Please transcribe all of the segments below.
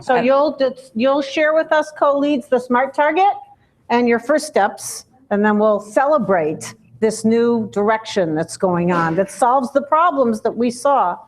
So you'll share with us co-leads the SMART target and your first steps, and then we'll celebrate this new direction that's going on that solves the problems that we saw.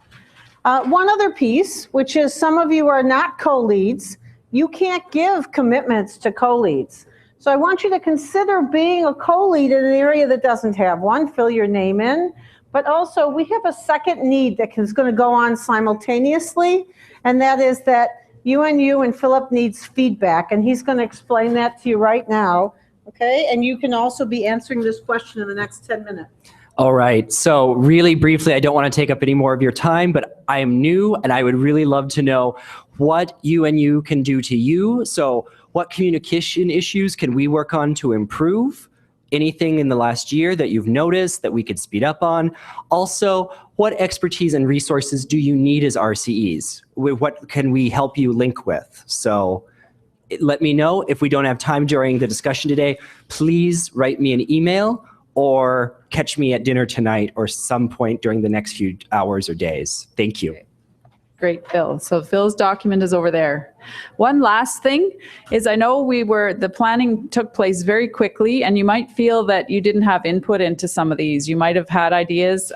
One other piece, which is some of you are not co-leads. You can't give commitments to co-leads. So I want you to consider being a co-lead in an area that doesn't have one, fill your name in, but also we have a second need that is going to go on simultaneously, and that is that UNU and Philip needs feedback, and he's going to explain that to you right now, okay? And you can also be answering this question in the next 10 minutes. All right, so really briefly, I don't want to take up any more of your time, but I am new and I would really love to know what UNU can do to you. So what communication issues can we work on to improve? Anything in the last year that you've noticed that we could speed up on? Also, what expertise and resources do you need as RCEs? What can we help you link with? So let me know. If we don't have time during the discussion today, please write me an email or catch me at dinner tonight or some point during the next few hours or days. Thank you. Great, Phil. So Phil's document is over there. One last thing is I know the planning took place very quickly, and you might feel that you didn't have input into some of these. You might have had ideas.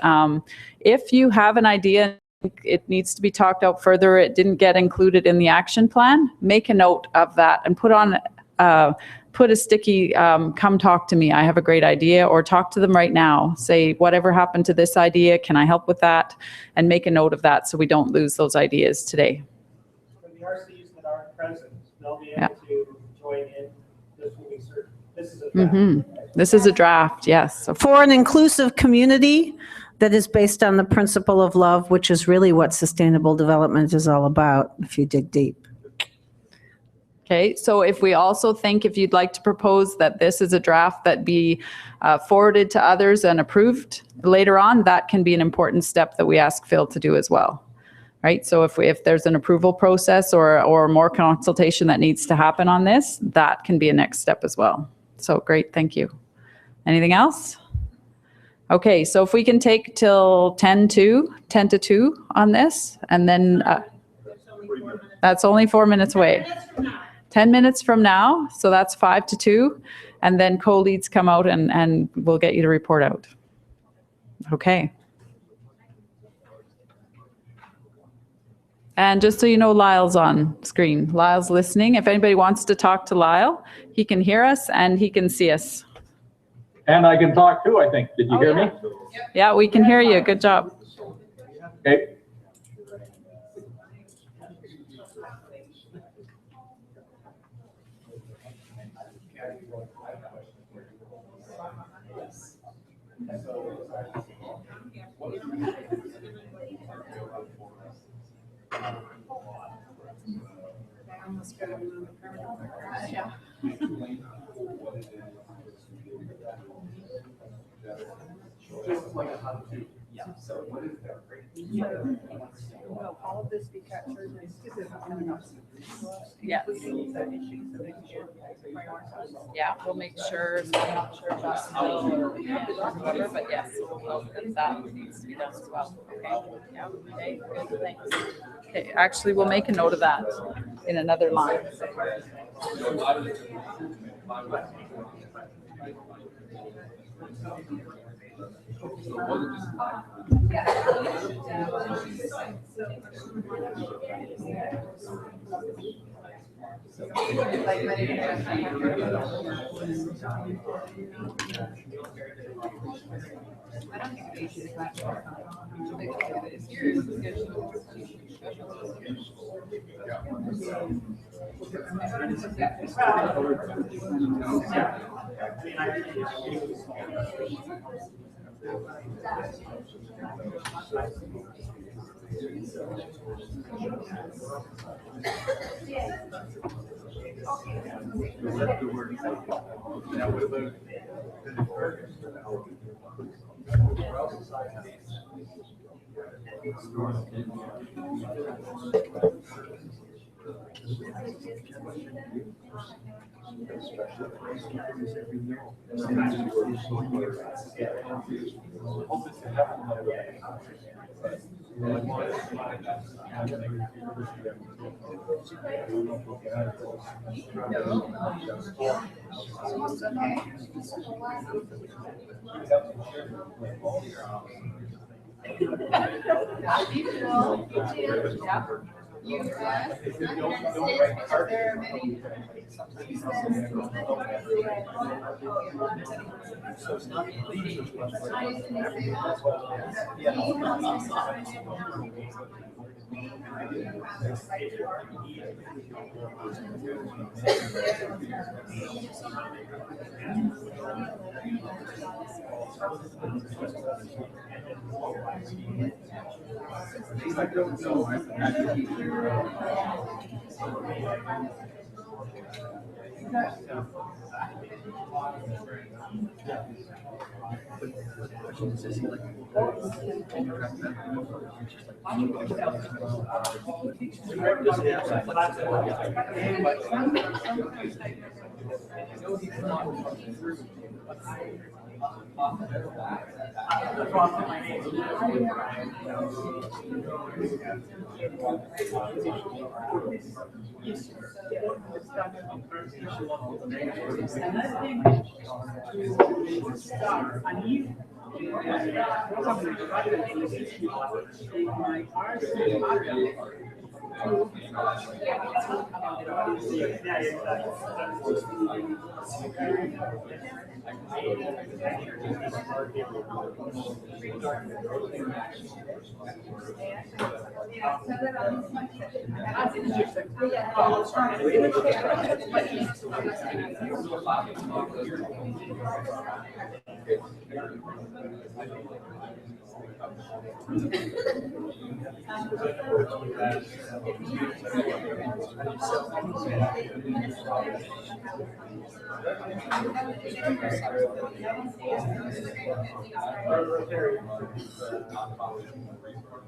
If you have an idea, it needs to be talked out further, it didn't get included in the action plan, make a note of that and put a sticky, come talk to me, I have a great idea, or talk to them right now. Say, whatever happened to this idea, can I help with that? And make a note of that so we don't lose those ideas today. For the RCEs that aren't present, they'll be able to join in. This will be certain. This is a draft. This is a draft, yes. So For an inclusive community that is based on the principle of love, which is really what sustainable development is all about, if you dig deep. Okay, so if we also think if you'd like to propose that this is a draft that be forwarded to others and approved later on, that can be an important step that we ask Phil to do as well. Right, so if there's an approval process or more consultation that needs to happen on this, that can be a next step as well. So great, thank you. Anything else? Okay, so if we can take till 10 to 2 on this, and then that's only 4 minutes away. 10 minutes from now, so that's 5 to 2, and then co-leads come out and we'll get you to report out. Okay. And just so you know, Lyle's on screen. Lyle's listening. If anybody wants to talk to Lyle, he can hear us and he can see us. And I can talk too, I think. Did you hear me? Yeah, we can hear you. Good job. Okay. All of this be captured. Yeah. Yeah, we'll make sure. I'm not sure if that's Phil or whatever, but yes, that needs to be done as well. Okay. Yeah. Okay. Good. Thanks. Okay. Actually, we'll make a note of that in another line.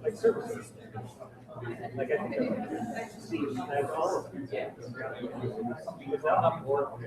Like services. Like I think like all of them. Without more.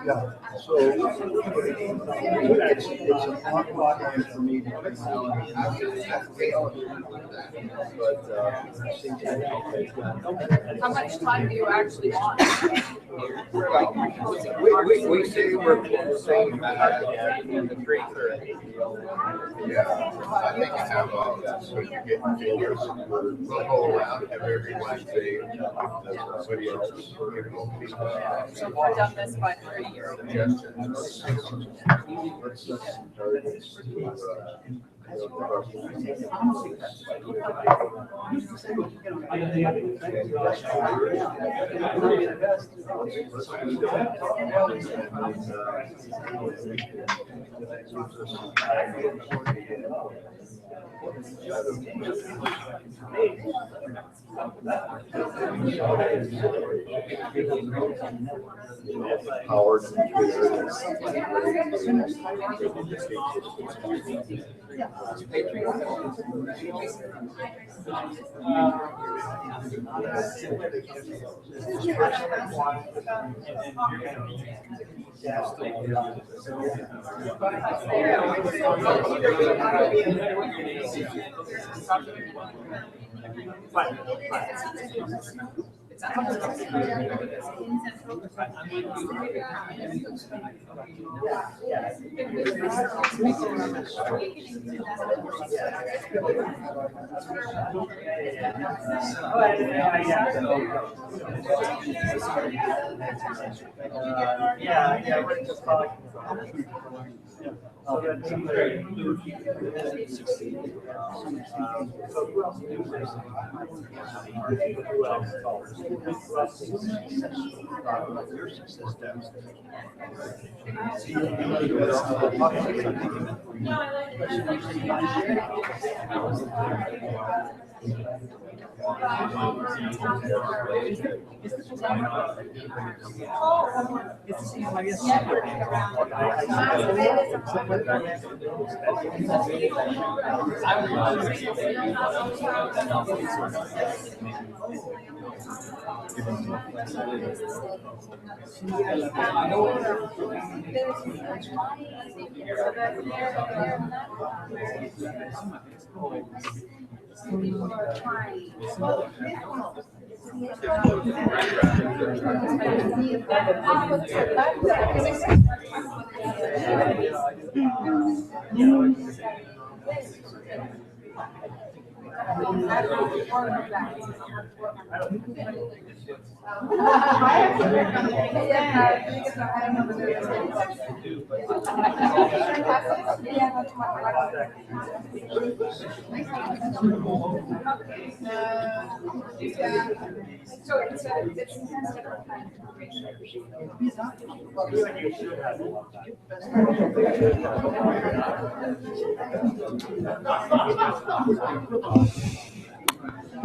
Yeah. So it's an awkward time for me to come out. How much time do you actually want? We say we're closing in the 3:30. Yeah, I think I have all of that, so you get figures. We'll go around, have everyone say, somebody else, So if we're done this by 30 years. suggestions. Let's just target to, Howard. Yeah, we're just talking about it. So that's great. So who else do this? Who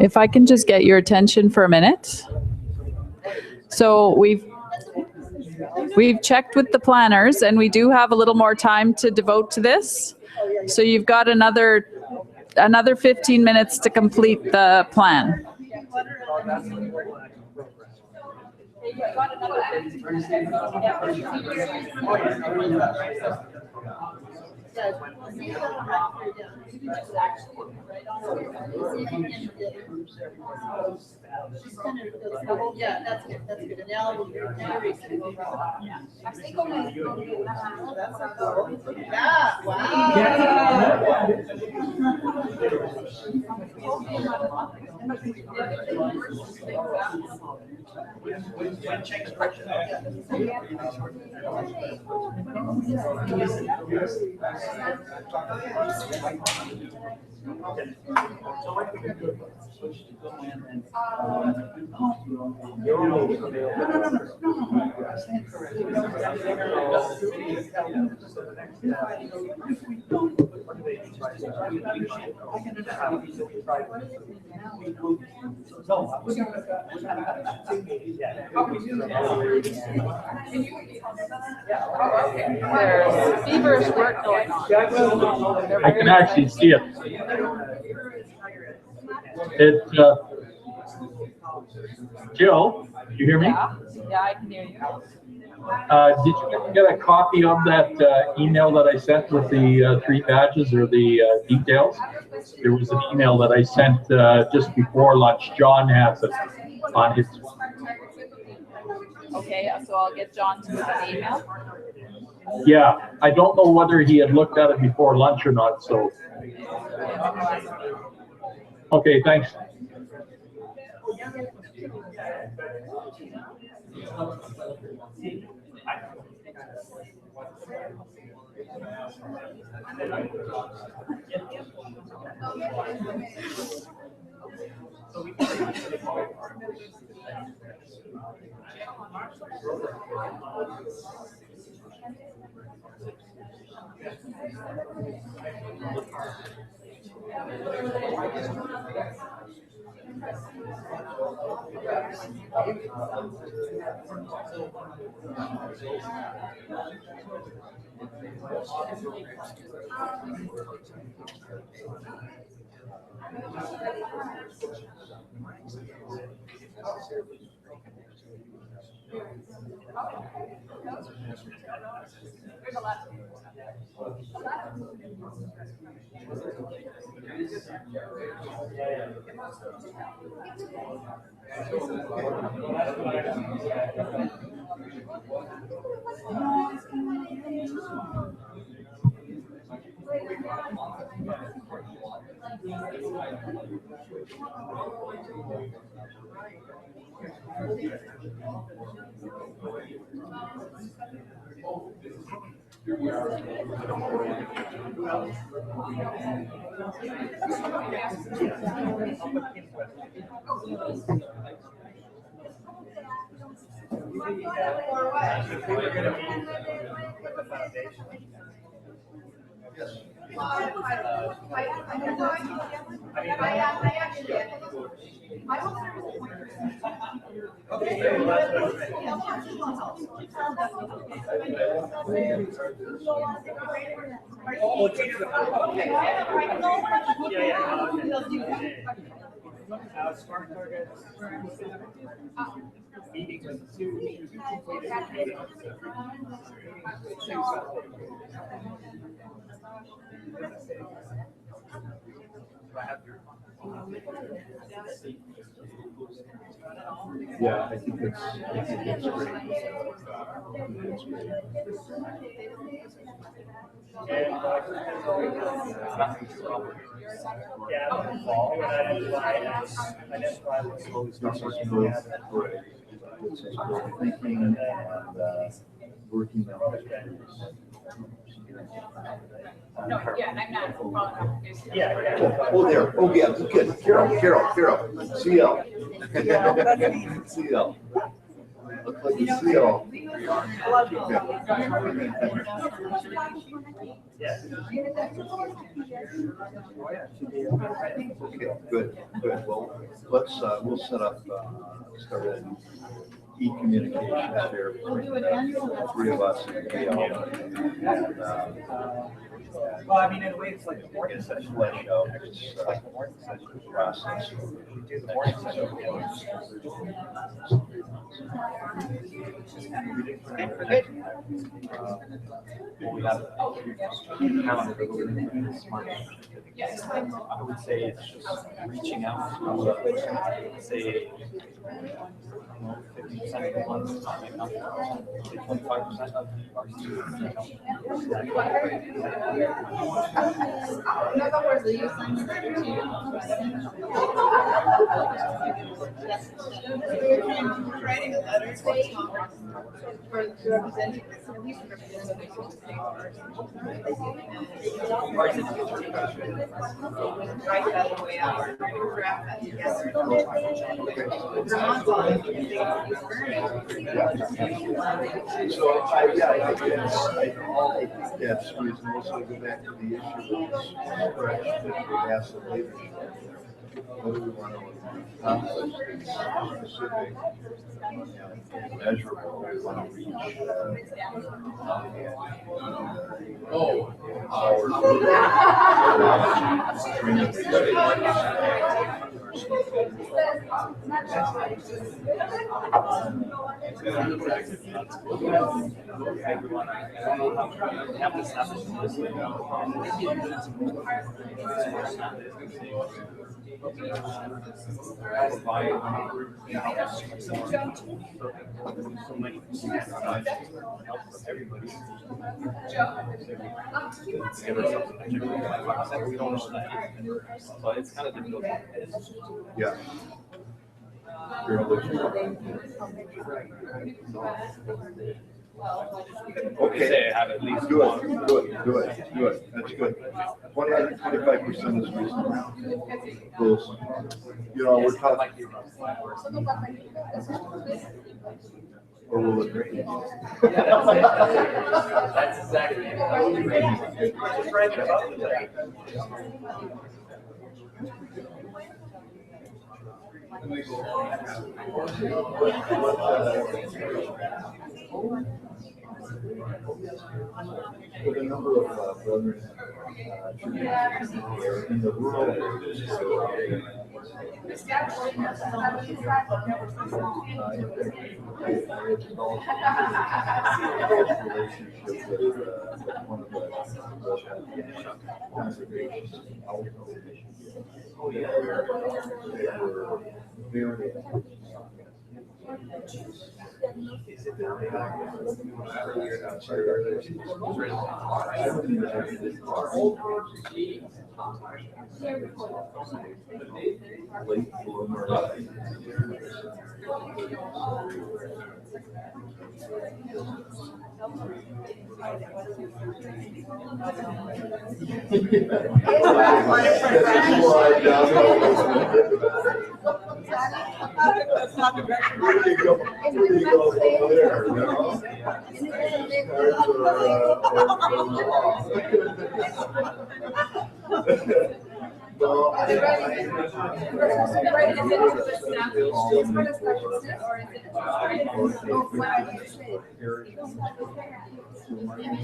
If I can just get your attention for a minute. So we've checked with the planners and we do have a little more time to devote to this. So you've got another 15 minutes to complete the plan. Yeah, that's good. That's good. And now you're yeah, wow. There's feverish work going on. I can actually see it. It's, Jill, do you hear me? Yeah, I can hear you. Did you get a copy of that email that I sent with the 3 badges or the details? There was an email that I sent just before lunch. John has it on his. Okay, so I'll get John to look at the email. Yeah, I don't know whether he had looked at it before lunch or not, so. Okay, thanks. Smart targets. Meeting with two completed meetings. Yeah, I think that's great. Identify what's Thinking and working on Oh, there. Oh, yeah. Good. Carol. CL. CL. Looks like it's CL. Okay, good. Well, we'll set up, start an e-communications here between the three of us and well, I mean, in a way, it's like the morning session. flesh out this process. We do the morning session. We have a calendar that we're going to do this month. I would say it's just reaching out to, say, 50% of the ones not making up, 25% of our students. In other words, the use writing a letter to for representing at least write that way out, draft that together. So I think that's reasonable. So go back to the issue of asset leadership. What do we want to accomplish? Specific, measurable. We want to reach But it's kind of difficult. Yeah. Okay. Say I have at least Do it, one. do it, do it, do it, that's good. 25% is reasonable. Those, you know, we're talking. Or will it rain? That's exactly it. Just right above the With a number of brethren, in the rural areas, relationship with one of the conservations. They were very.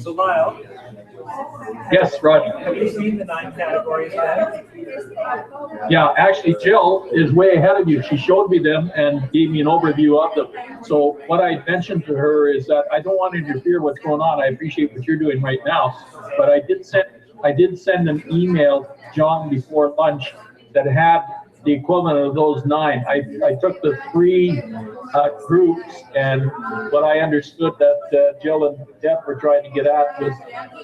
So Lyle, Yes, Rod. have you seen the 9 categories yet? Yeah, actually, Jill is way ahead of you. She showed me them and gave me an overview of them. So what I mentioned to her is that I don't want to interfere what's going on. I appreciate what you're doing right now, but I did send an email to John before lunch that had the equivalent of those 9. I took the 3 groups, and what I understood that Jill and Deb were trying to get at was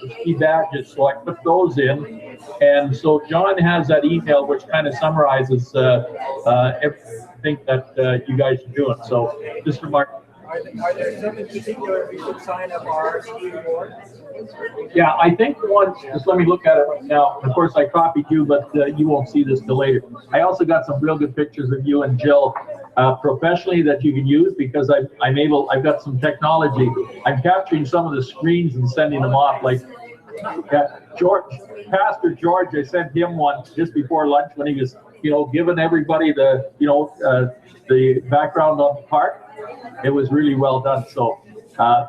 the key badges, so I put those in. And so John has that email which kind of summarizes everything that you guys are doing. So, Mr. Martin. Are there some in particular we should sign up our RCE board? Yeah, I think one, just let me look at it right now. Of course, I copied you, but you won't see this till later. I also got some real good pictures of you and Jill professionally that you can use because I've got some technology. I'm capturing some of the screens and sending them off. Like Pastor George, I sent him one just before lunch when he was, giving everybody the, the background on the park. It was really well done. So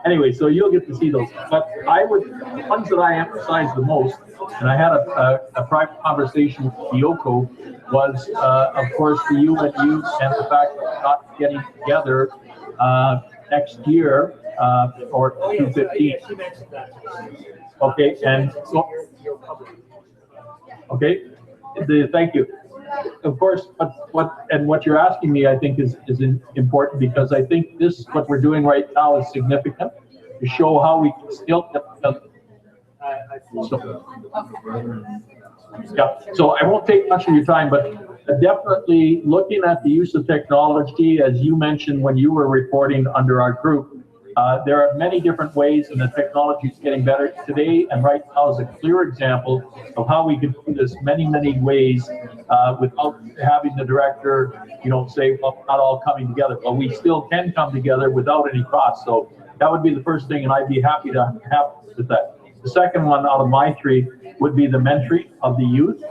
anyway, so you'll get to see those. But the ones that I emphasize the most, and I had a private conversation with Yoko, was of course the UNU and the fact that we're not getting together next year or 2015. Okay, and so okay, thank you. Of course, what you're asking me, I think, is important because I think what we're doing right now is significant to show how we can still get. So I won't take much of your time, but definitely looking at the use of technology, as you mentioned when you were reporting under our group. There are many different ways, and the technology is getting better today. And right now is a clear example of how we can do this many ways without having the director, say, well, not all coming together. But we still can come together without any cost. So that would be the first thing, and I'd be happy to help with that. The second one out of my 3 would be the mentoring of the youth,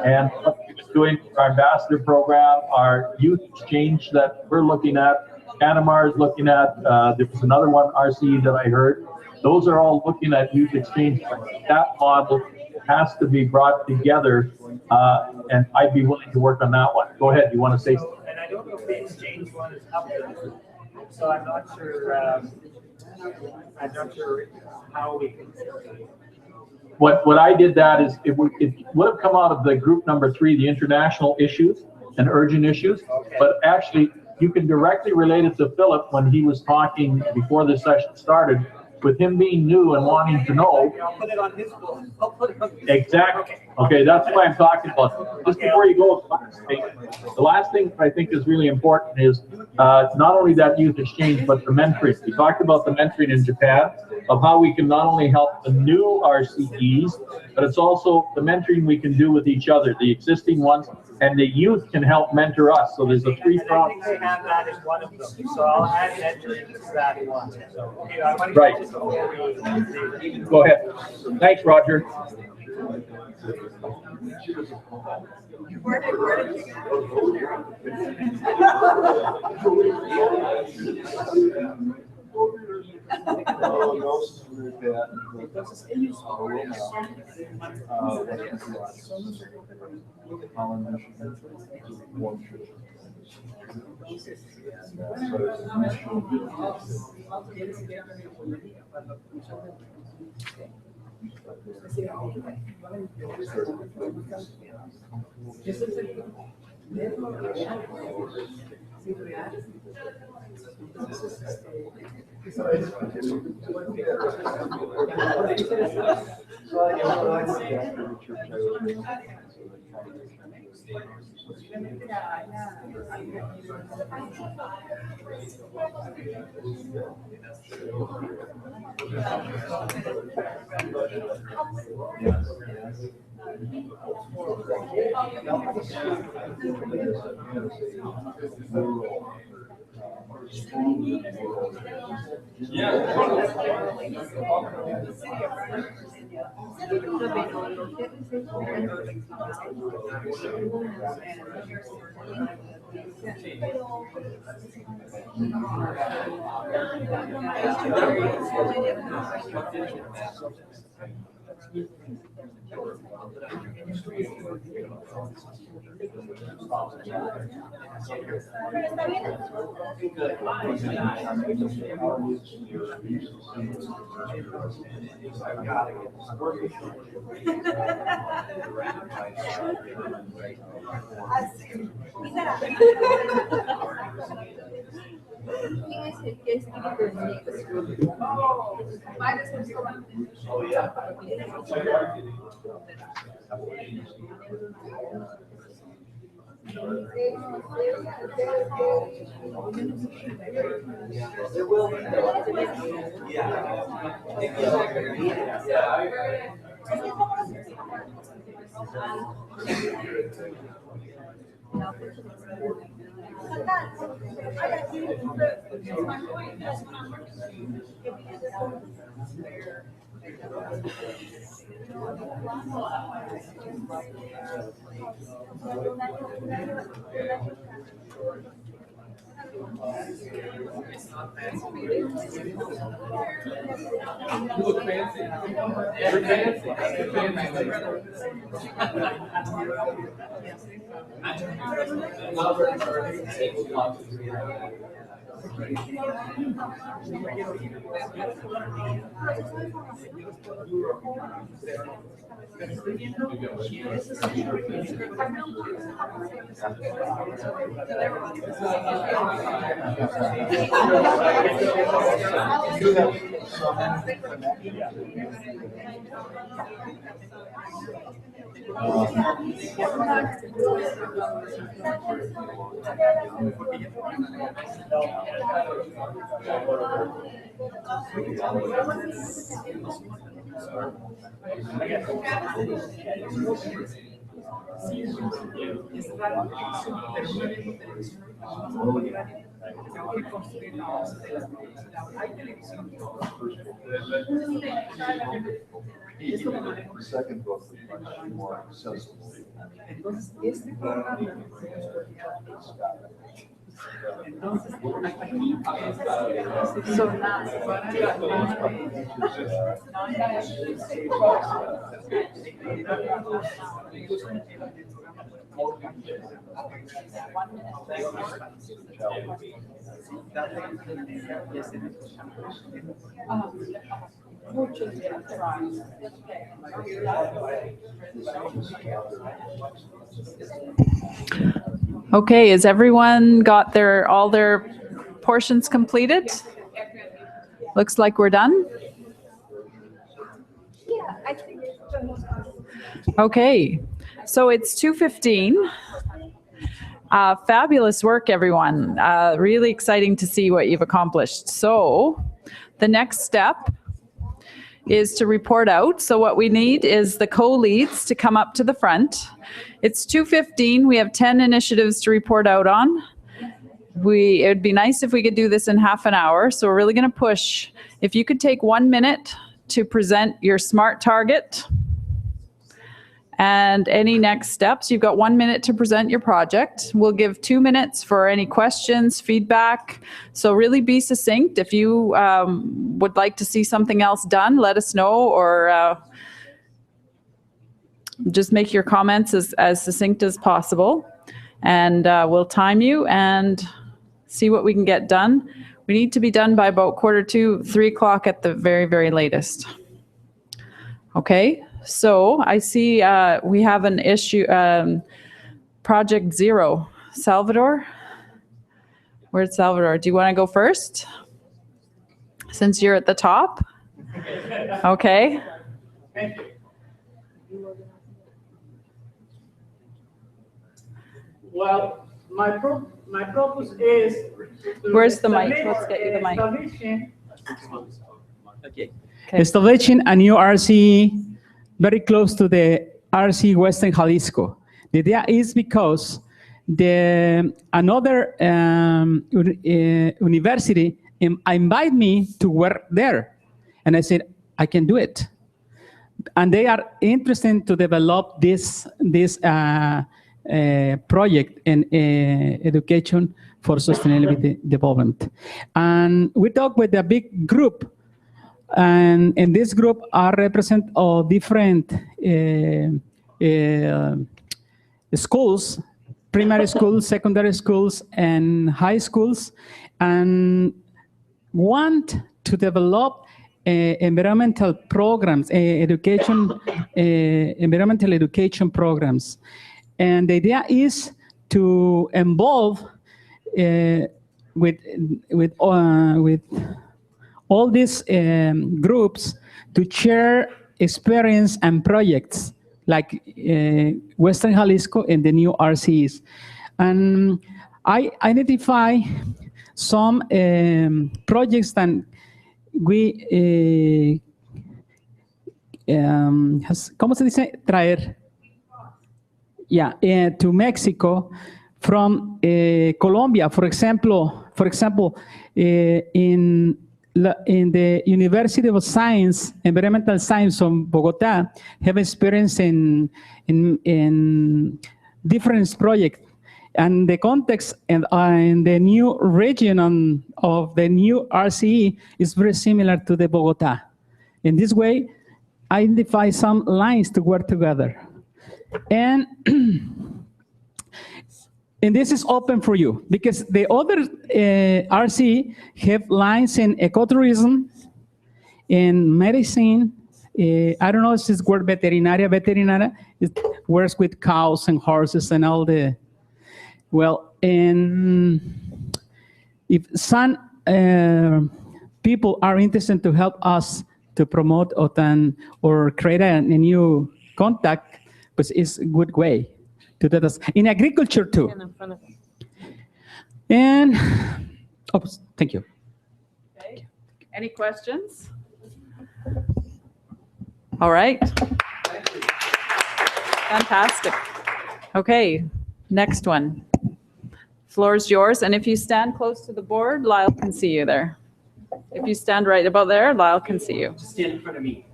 and what we're doing our ambassador program, our youth exchange that we're looking at. Anamar is looking at, there was another one, RCE, that I heard. Those are all looking at youth exchange. That model has to be brought together, and I'd be willing to work on that one. Go ahead, you want to say something? And I don't know if the exchange one is up there, so I'm not sure how we can. What I did that is, it would have come out of the group number 3, the international issues and urgent issues, okay. But actually, you can directly relate it to Philip when he was talking before the session started, with him being new and wanting to know. I'll put it on his book. Exactly. Okay, that's what I'm talking about. Just before you go, the last thing I think is really important is not only that youth exchange, but the mentoring. We talked about the mentoring in Japan, of how we can not only help the new RCEs, but it's also the mentoring we can do with each other, the existing ones, and the youth can help mentor us. So there's a three-pronged. They have that as one of them, so I'll add mentoring to that one. So, okay, I want to Right. get to before we. Go ahead. Thanks, Roger. The second book was much more accessible. So now, okay, has everyone got all their portions completed? Looks like we're done. Yeah, I Okay, so it's 2:15. Fabulous work, everyone. Really exciting to see what you've accomplished. So the next step is to report out. So what we need is the co-leads to come up to the front. It's 2:15. We have 10 initiatives to report out on. It would be nice if we could do this in half an hour. So we're really going to push. If you could take 1 minute to present your SMART target and any next steps. You've got 1 minute to present your project. We'll give 2 minutes for any questions, feedback. So really be succinct. If you would like to see something else done, let us know, or just make your comments as succinct as possible. And we'll time you and see what we can get done. We need to be done by about 2:45, 3 o'clock at the very, very latest. Okay, so I see we have an issue, Project Zero. Salvador? Where's Salvador? Do you want to go first? Since you're at the top? Okay. Thank you. Well, my purpose is to Where's the mic? establish Let's get you the mic. Okay. Establishing a new RCE very close to the RCE Western Jalisco. The idea is because another university invited me to work there. And I said, I can do it. And they are interested to develop this project in education for sustainability development. And we talked with a big group. And in this group are represent of different schools, primary schools, secondary schools, and high schools, and want to develop environmental programs, environmental education programs. And the idea is to involve with all these groups to share experience and projects like Western Jalisco and the new RCEs. And I identify some projects that we, ¿cómo se dice? Traer. Yeah, to Mexico from Colombia, for example, in the University of Science, Environmental Science of Bogota, have experience in different projects. And the context in the new region of the new RCE is very similar to the Bogota. In this way, identify some lines to work together. And this is open for you because the other RCE have lines in ecotourism, in medicine. I don't know if this word veterinaria, it works with cows and horses and all the, well, and if some people are interested to help us to promote or create a new contact, but it's a good way to do this. In agriculture too. And, oh, thank you. Okay. Any questions? All right. Fantastic. Okay, next one. Floor is yours. And if you stand close to the board, Lyle can see you there. If you stand right about there, Lyle can see you. Just stand in front of me.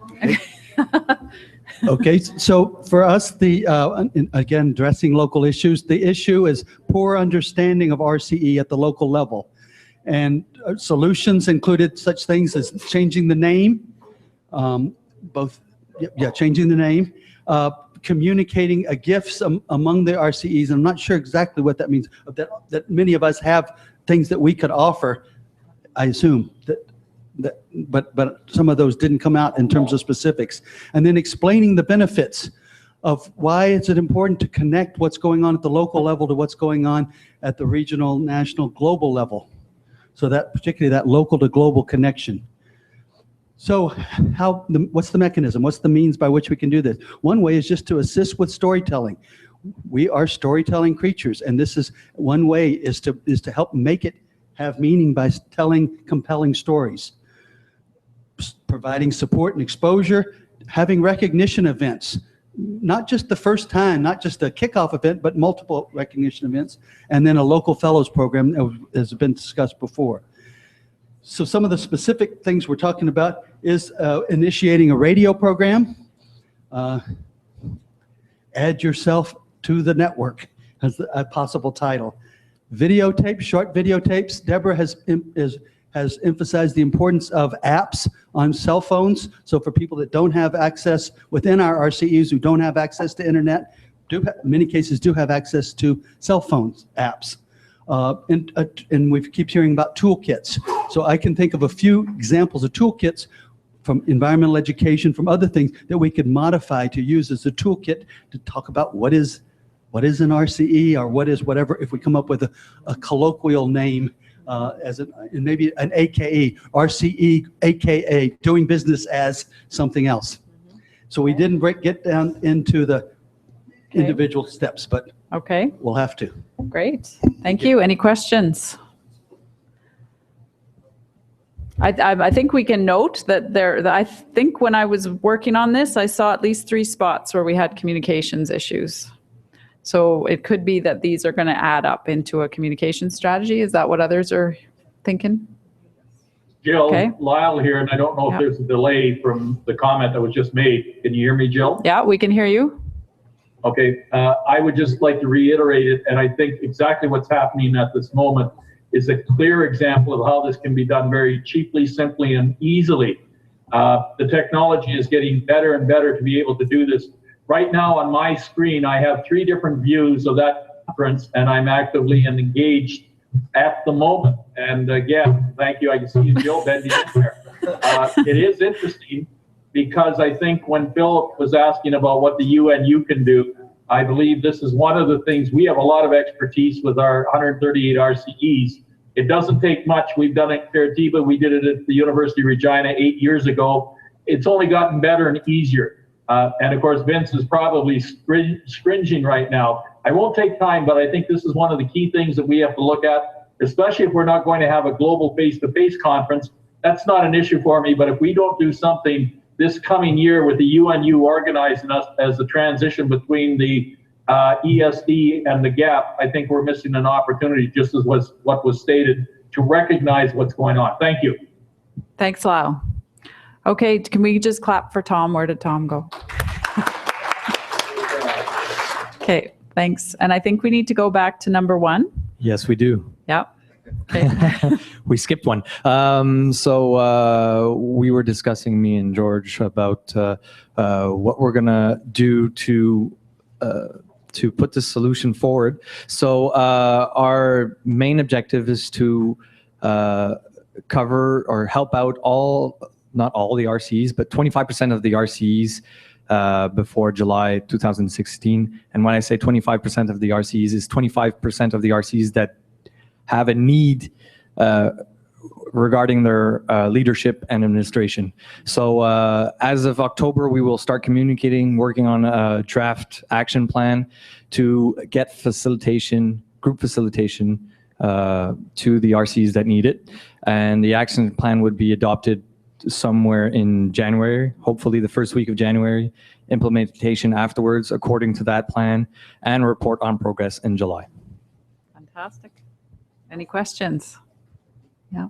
Okay, so for us, again, addressing local issues, the issue is poor understanding of RCE at the local level. And solutions included such things as changing the name, changing the name, communicating gifts among the RCEs. I'm not sure exactly what that means, that many of us have things that we could offer, I assume, but some of those didn't come out in terms of specifics. And then explaining the benefits of why is it important to connect what's going on at the local level to what's going on at the regional, national, global level. So that particularly that local to global connection. So what's the mechanism? What's the means by which we can do this? One way is just to assist with storytelling. We are storytelling creatures, and this is one way is to help make it have meaning by telling compelling stories, providing support and exposure, having recognition events, not just the first time, not just a kickoff event, but multiple recognition events, and then a local fellows program, as has been discussed before. So some of the specific things we're talking about is initiating a radio program. Add yourself to the network as a possible title. Videotape, short videotapes. Deborah has emphasized the importance of apps on cell phones. So for people that don't have access within our RCEs, who don't have access to internet, in many cases do have access to cell phones apps. And we keep hearing about toolkits. So I can think of a few examples of toolkits from environmental education, from other things that we could modify to use as a toolkit to talk about what is an RCE, or what is whatever, if we come up with a colloquial name, and maybe an AKE, RCE, AKA, doing business as something else. So we didn't get down into the individual steps, but we'll have to. Great. Thank you. Any questions? I think we can note that I think when I was working on this, I saw at least 3 spots where we had communications issues. So it could be that these are going to add up into a communication strategy. Is that what others are thinking? Jill, Lyle here, and I don't know if there's a delay from the comment that was just made. Can you hear me, Jill? Yeah, we can hear you. Okay, I would just like to reiterate it, and I think exactly what's happening at this moment is a clear example of how this can be done very cheaply, simply, and easily. The technology is getting better and better to be able to do this. Right now on my screen, I have 3 different views of that conference, and I'm actively engaged at the moment. And again, thank you. I can see you, Jill, bending in there. It is interesting because I think when Phil was asking about what the UNU can do, I believe this is one of the things. We have a lot of expertise with our 138 RCEs. It doesn't take much. We've done it at Curitiba. We did it at the University of Regina 8 years ago. It's only gotten better and easier. And of course, Vince is probably cringing right now. I won't take time, but I think this is one of the key things that we have to look at, especially if we're not going to have a global face-to-face conference. That's not an issue for me, but if we don't do something this coming year with the UNU organizing us as the transition between the ESD and the GAP, I think we're missing an opportunity, just as was what was stated, to recognize what's going on. Thank you. Thanks, Lyle. Okay, can we just clap for Tom? Where did Tom go? Okay, thanks. And I think we need to go back to number 1. Yes, we do. Yeah. Okay. We skipped one. So we were discussing, me and George, about what we're gonna do to put this solution forward. So our main objective is to cover or help out not all the RCEs, but 25% of the RCEs before July 2016. And when I say 25% of the RCEs, is 25% of the RCEs that have a need regarding their leadership and administration. So as of October, we will start communicating, working on a draft action plan to get facilitation, group facilitation to the RCEs that need it. And the action plan would be adopted somewhere in January, hopefully the first week of January, implementation afterwards according to that plan, and report on progress in July. Fantastic. Any questions? Yeah.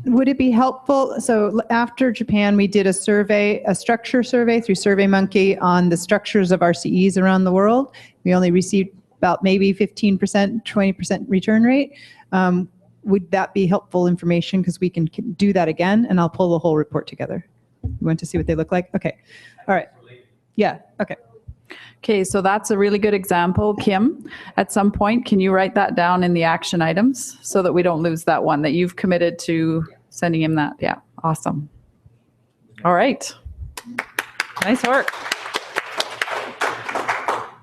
Would it be helpful? So after Japan, we did a survey, a structure survey through SurveyMonkey on the structures of RCEs around the world. We only received about maybe 15%, 20% return rate. Would that be helpful information? Because we can do that again, and I'll pull the whole report together. You want to see what they look like? Okay. All right. Yeah. Okay. Okay, so that's a really good example. Kim, at some point, can you write that down in the action items so that we don't lose that one, that you've committed to sending him that? Yeah, awesome. All right. Nice work.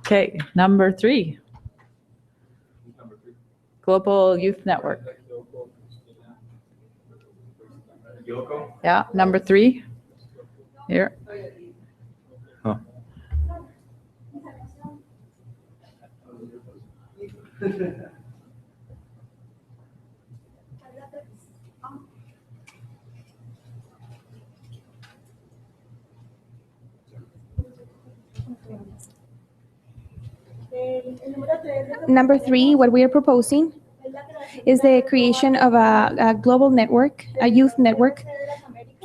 Okay, number 3. Global Youth Network. Yeah, number 3. Here. Oh. Number 3, what we are proposing is the creation of a global network, a youth network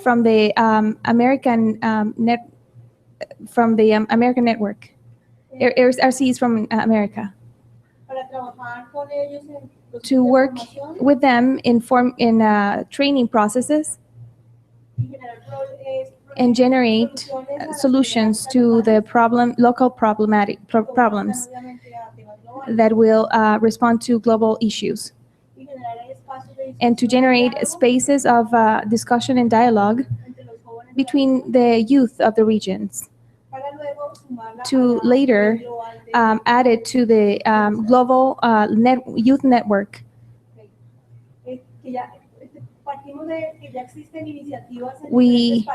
from the American American network, RCEs from America, to work with them in training processes and generate solutions to the local problems that will respond to global issues, and to generate spaces of discussion and dialogue between the youth of the regions, to later add it to the global youth network. We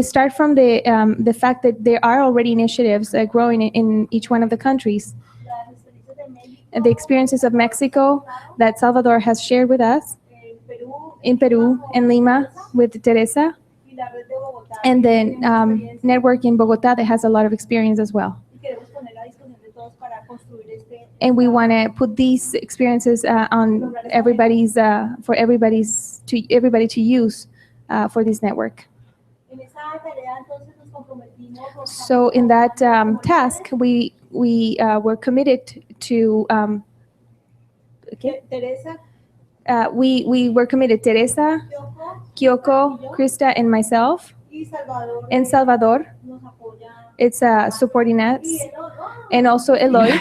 start from the fact that there are already initiatives growing in each one of the countries. The experiences of Mexico that Salvador has shared with us, in Peru and Lima with Teresa, and the network in Bogota that has a lot of experience as well. And we want to put these experiences on everybody's for everybody to use for this network. So in that task, we were committed to. We were committed, Teresa, Kyoko, Krista, and myself, and Salvador. It's supporting us, and also Eloy.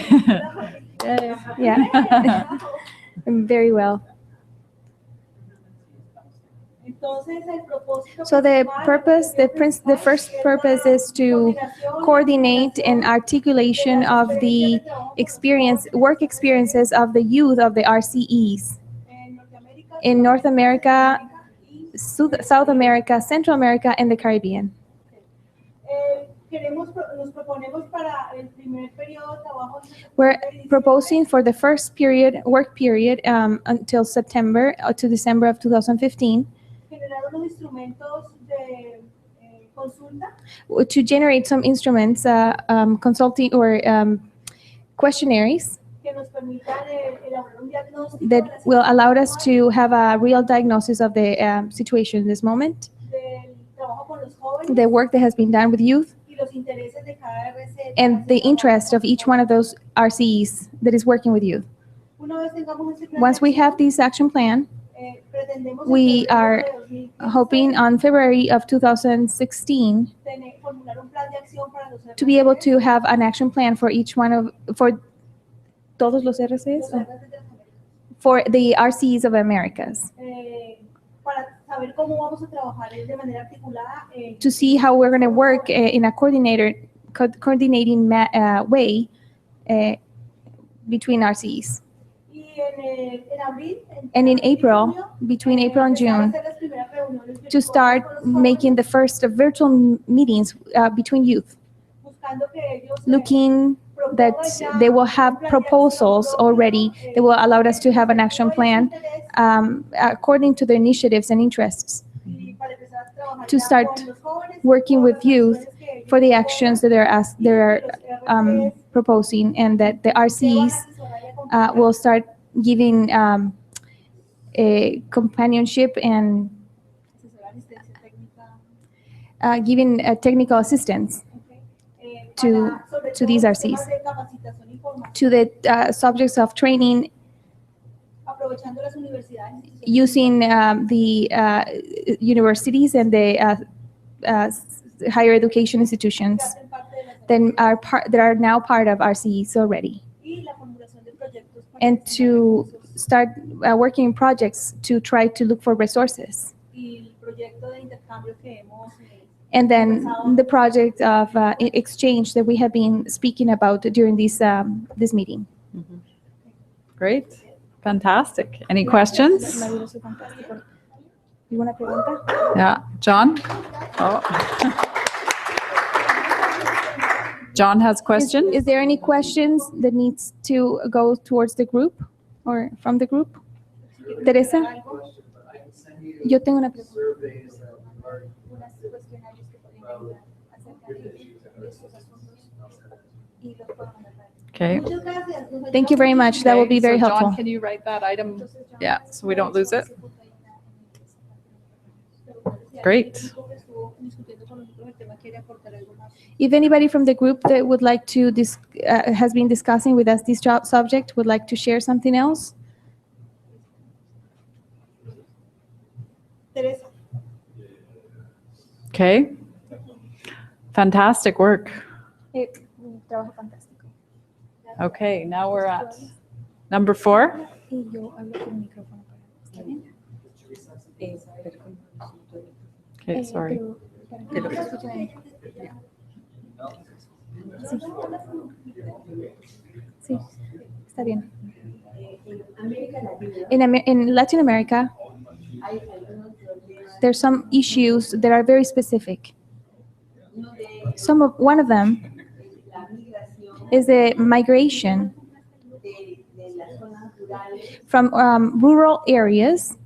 Yeah, very well. So the purpose, the first purpose is to coordinate and articulation of the work experiences of the youth of the RCEs in North America, South America, Central America, and the Caribbean. We're proposing for the first work period until September to December of 2015 to generate some instruments, consulting or questionnaires that will allow us to have a real diagnosis of the situation in this moment, the work that has been done with youth, and the interest of each one of those RCEs that is working with youth. Once we have this action plan, we are hoping on February of 2016 to be able to have an action plan for each one for todos los RCEs, for the RCEs of Americas, to see how we're going to work in a coordinating way between RCEs. And in April, between April and June, to start making the first virtual meetings between youth, looking that they will have proposals already that will allow us to have an action plan according to their initiatives and interests, to start working with youth for the actions that they're proposing, and that the RCEs will start giving a companionship and giving technical assistance to these RCs, to the subjects of training, using the universities and the higher education institutions that are now part of RCEs already, and to start working projects to try to look for resources, And then the project of exchange that we have been speaking about during this meeting. Great, fantastic. Any questions? ¿Alguna pregunta? Yeah, John? Oh. John has questions? Is there any questions that needs to go towards the group or from the group? Teresa? Yo tengo una pregunta. Okay. Thank you very much. That will be very so helpful. John, can you write that item? Yeah, so we don't lose it. Great. If anybody from the group that would like to has been discussing with us this subject would like to share something else. Okay. Fantastic work. Okay, now we're at number 4. Okay, sorry. Sí, está bien. In Latin America, there's some issues that are very specific. One of them is the migration from rural areas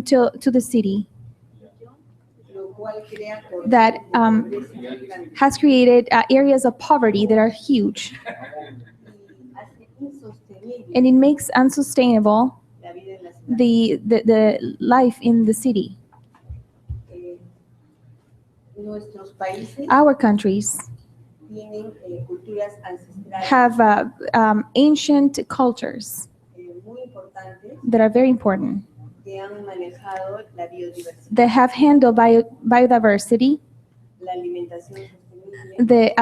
to the city. That has created areas of poverty that are huge. And it makes unsustainable the life in the city. Our countries have ancient cultures that are very important. They have handled biodiversity, the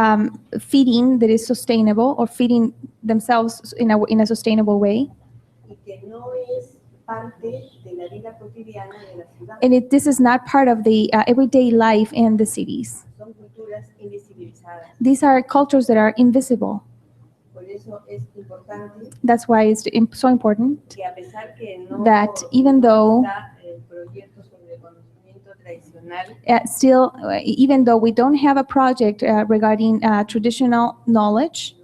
feeding that is sustainable or feeding themselves in a sustainable way. And this is not part of the everyday life in the cities. These are cultures that are invisible. That's why it's so important that even though even though we don't have a project regarding traditional knowledge,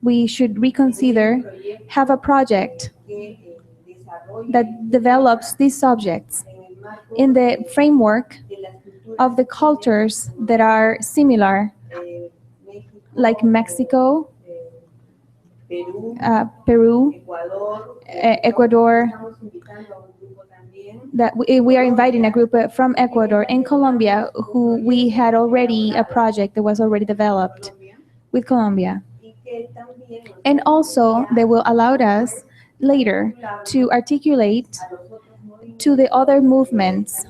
we should reconsider have a project that develops these subjects in the framework of the cultures that are similar, like Mexico, Peru, Ecuador. That we are inviting a group from Ecuador and Colombia, who we had already a project that was already developed with Colombia. And also, they will allow us later to articulate to the other movements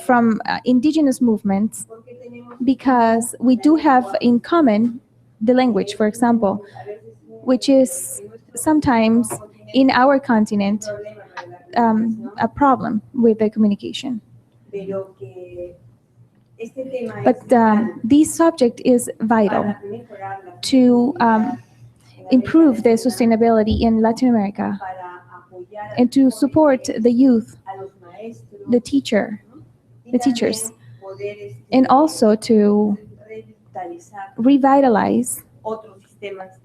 from indigenous movements, because we do have in common the language, for example, which is sometimes in our continent a problem with the communication. But this subject is vital to improve the sustainability in Latin America and to support the youth, the teachers, and also to revitalize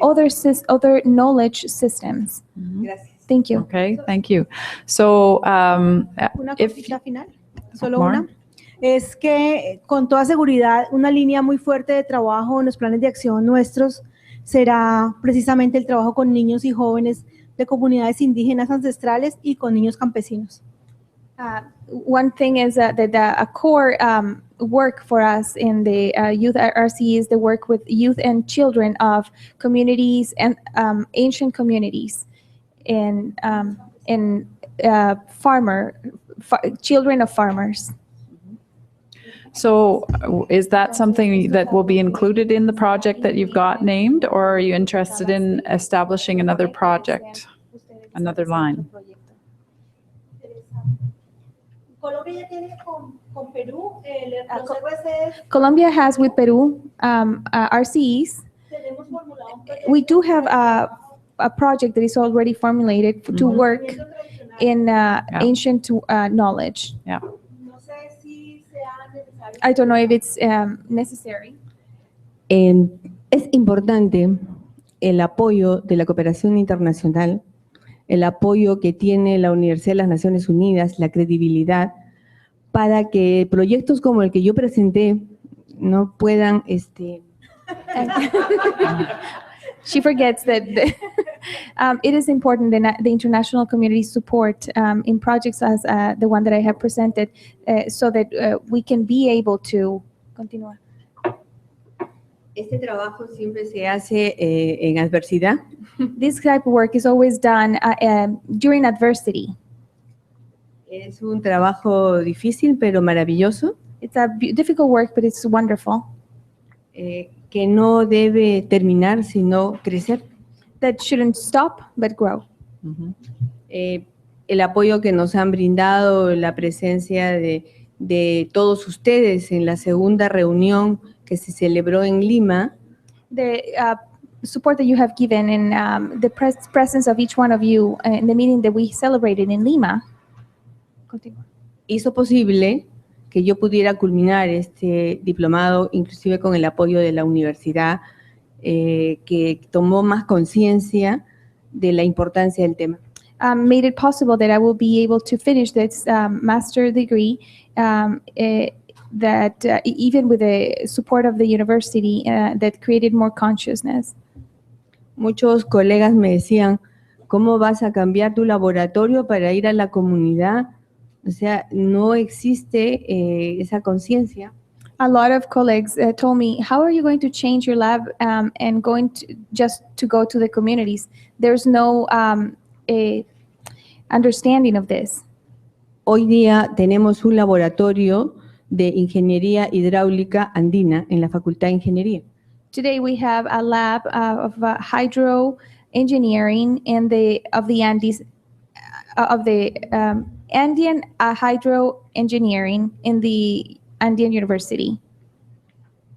other knowledge systems. Thank you. Okay, thank you. So, Una cosita final, solo una. Es que con toda seguridad una línea muy fuerte de trabajo en los planes de acción nuestros será precisamente el trabajo con niños y jóvenes de comunidades indígenas ancestrales y con niños campesinos. One thing is that a core work for us in the youth at RCE is the work with youth and children of communities and ancient communities and children of farmers. So is that something that will be included in the project that you've got named, or are you interested in establishing another project, another line? Colombia ya tiene con Perú los RCEs. Colombia has with Peru RCEs. Tenemos formulado un proyecto We do have a project that is already formulated to work in ancient knowledge. Yeah. No sé si sea necesario. I don't know if it's necessary. Es importante el apoyo de la cooperación internacional, el apoyo que tiene la Universidad de las Naciones Unidas, la credibilidad, para que proyectos como el que yo presenté no puedan She forgets that it is important that the international community support in projects as the one that I have presented, so that we can be able to continue. Este trabajo siempre se hace en adversidad. This type of work is always done during adversity. Es un trabajo difícil pero maravilloso. It's a difficult work, but it's wonderful. Que no debe terminar sino crecer. That shouldn't stop, but grow. El apoyo que nos han brindado, la presencia de todos ustedes en la segunda reunión que se celebró en Lima. The support that you have given and the presence of each one of you in the meeting that we celebrated in Lima hizo posible que yo pudiera culminar este diplomado, inclusive con el apoyo de la universidad, que tomó más conciencia de la importancia del tema. Made it possible that I will be able to finish this master degree, that even with the support of the university, that created more consciousness. Muchos colegas me decían, ¿cómo vas a cambiar tu laboratorio para ir a la comunidad? O sea, no existe esa conciencia. A lot of colleagues told me, how are you going to change your lab and going to just to go to the communities? There's no understanding of this. Hoy día tenemos un laboratorio de ingeniería hidráulica andina en la Facultad de Ingeniería. Today we have a lab of hydro engineering in of the Andes, of the Andean hydro engineering in the Andean University.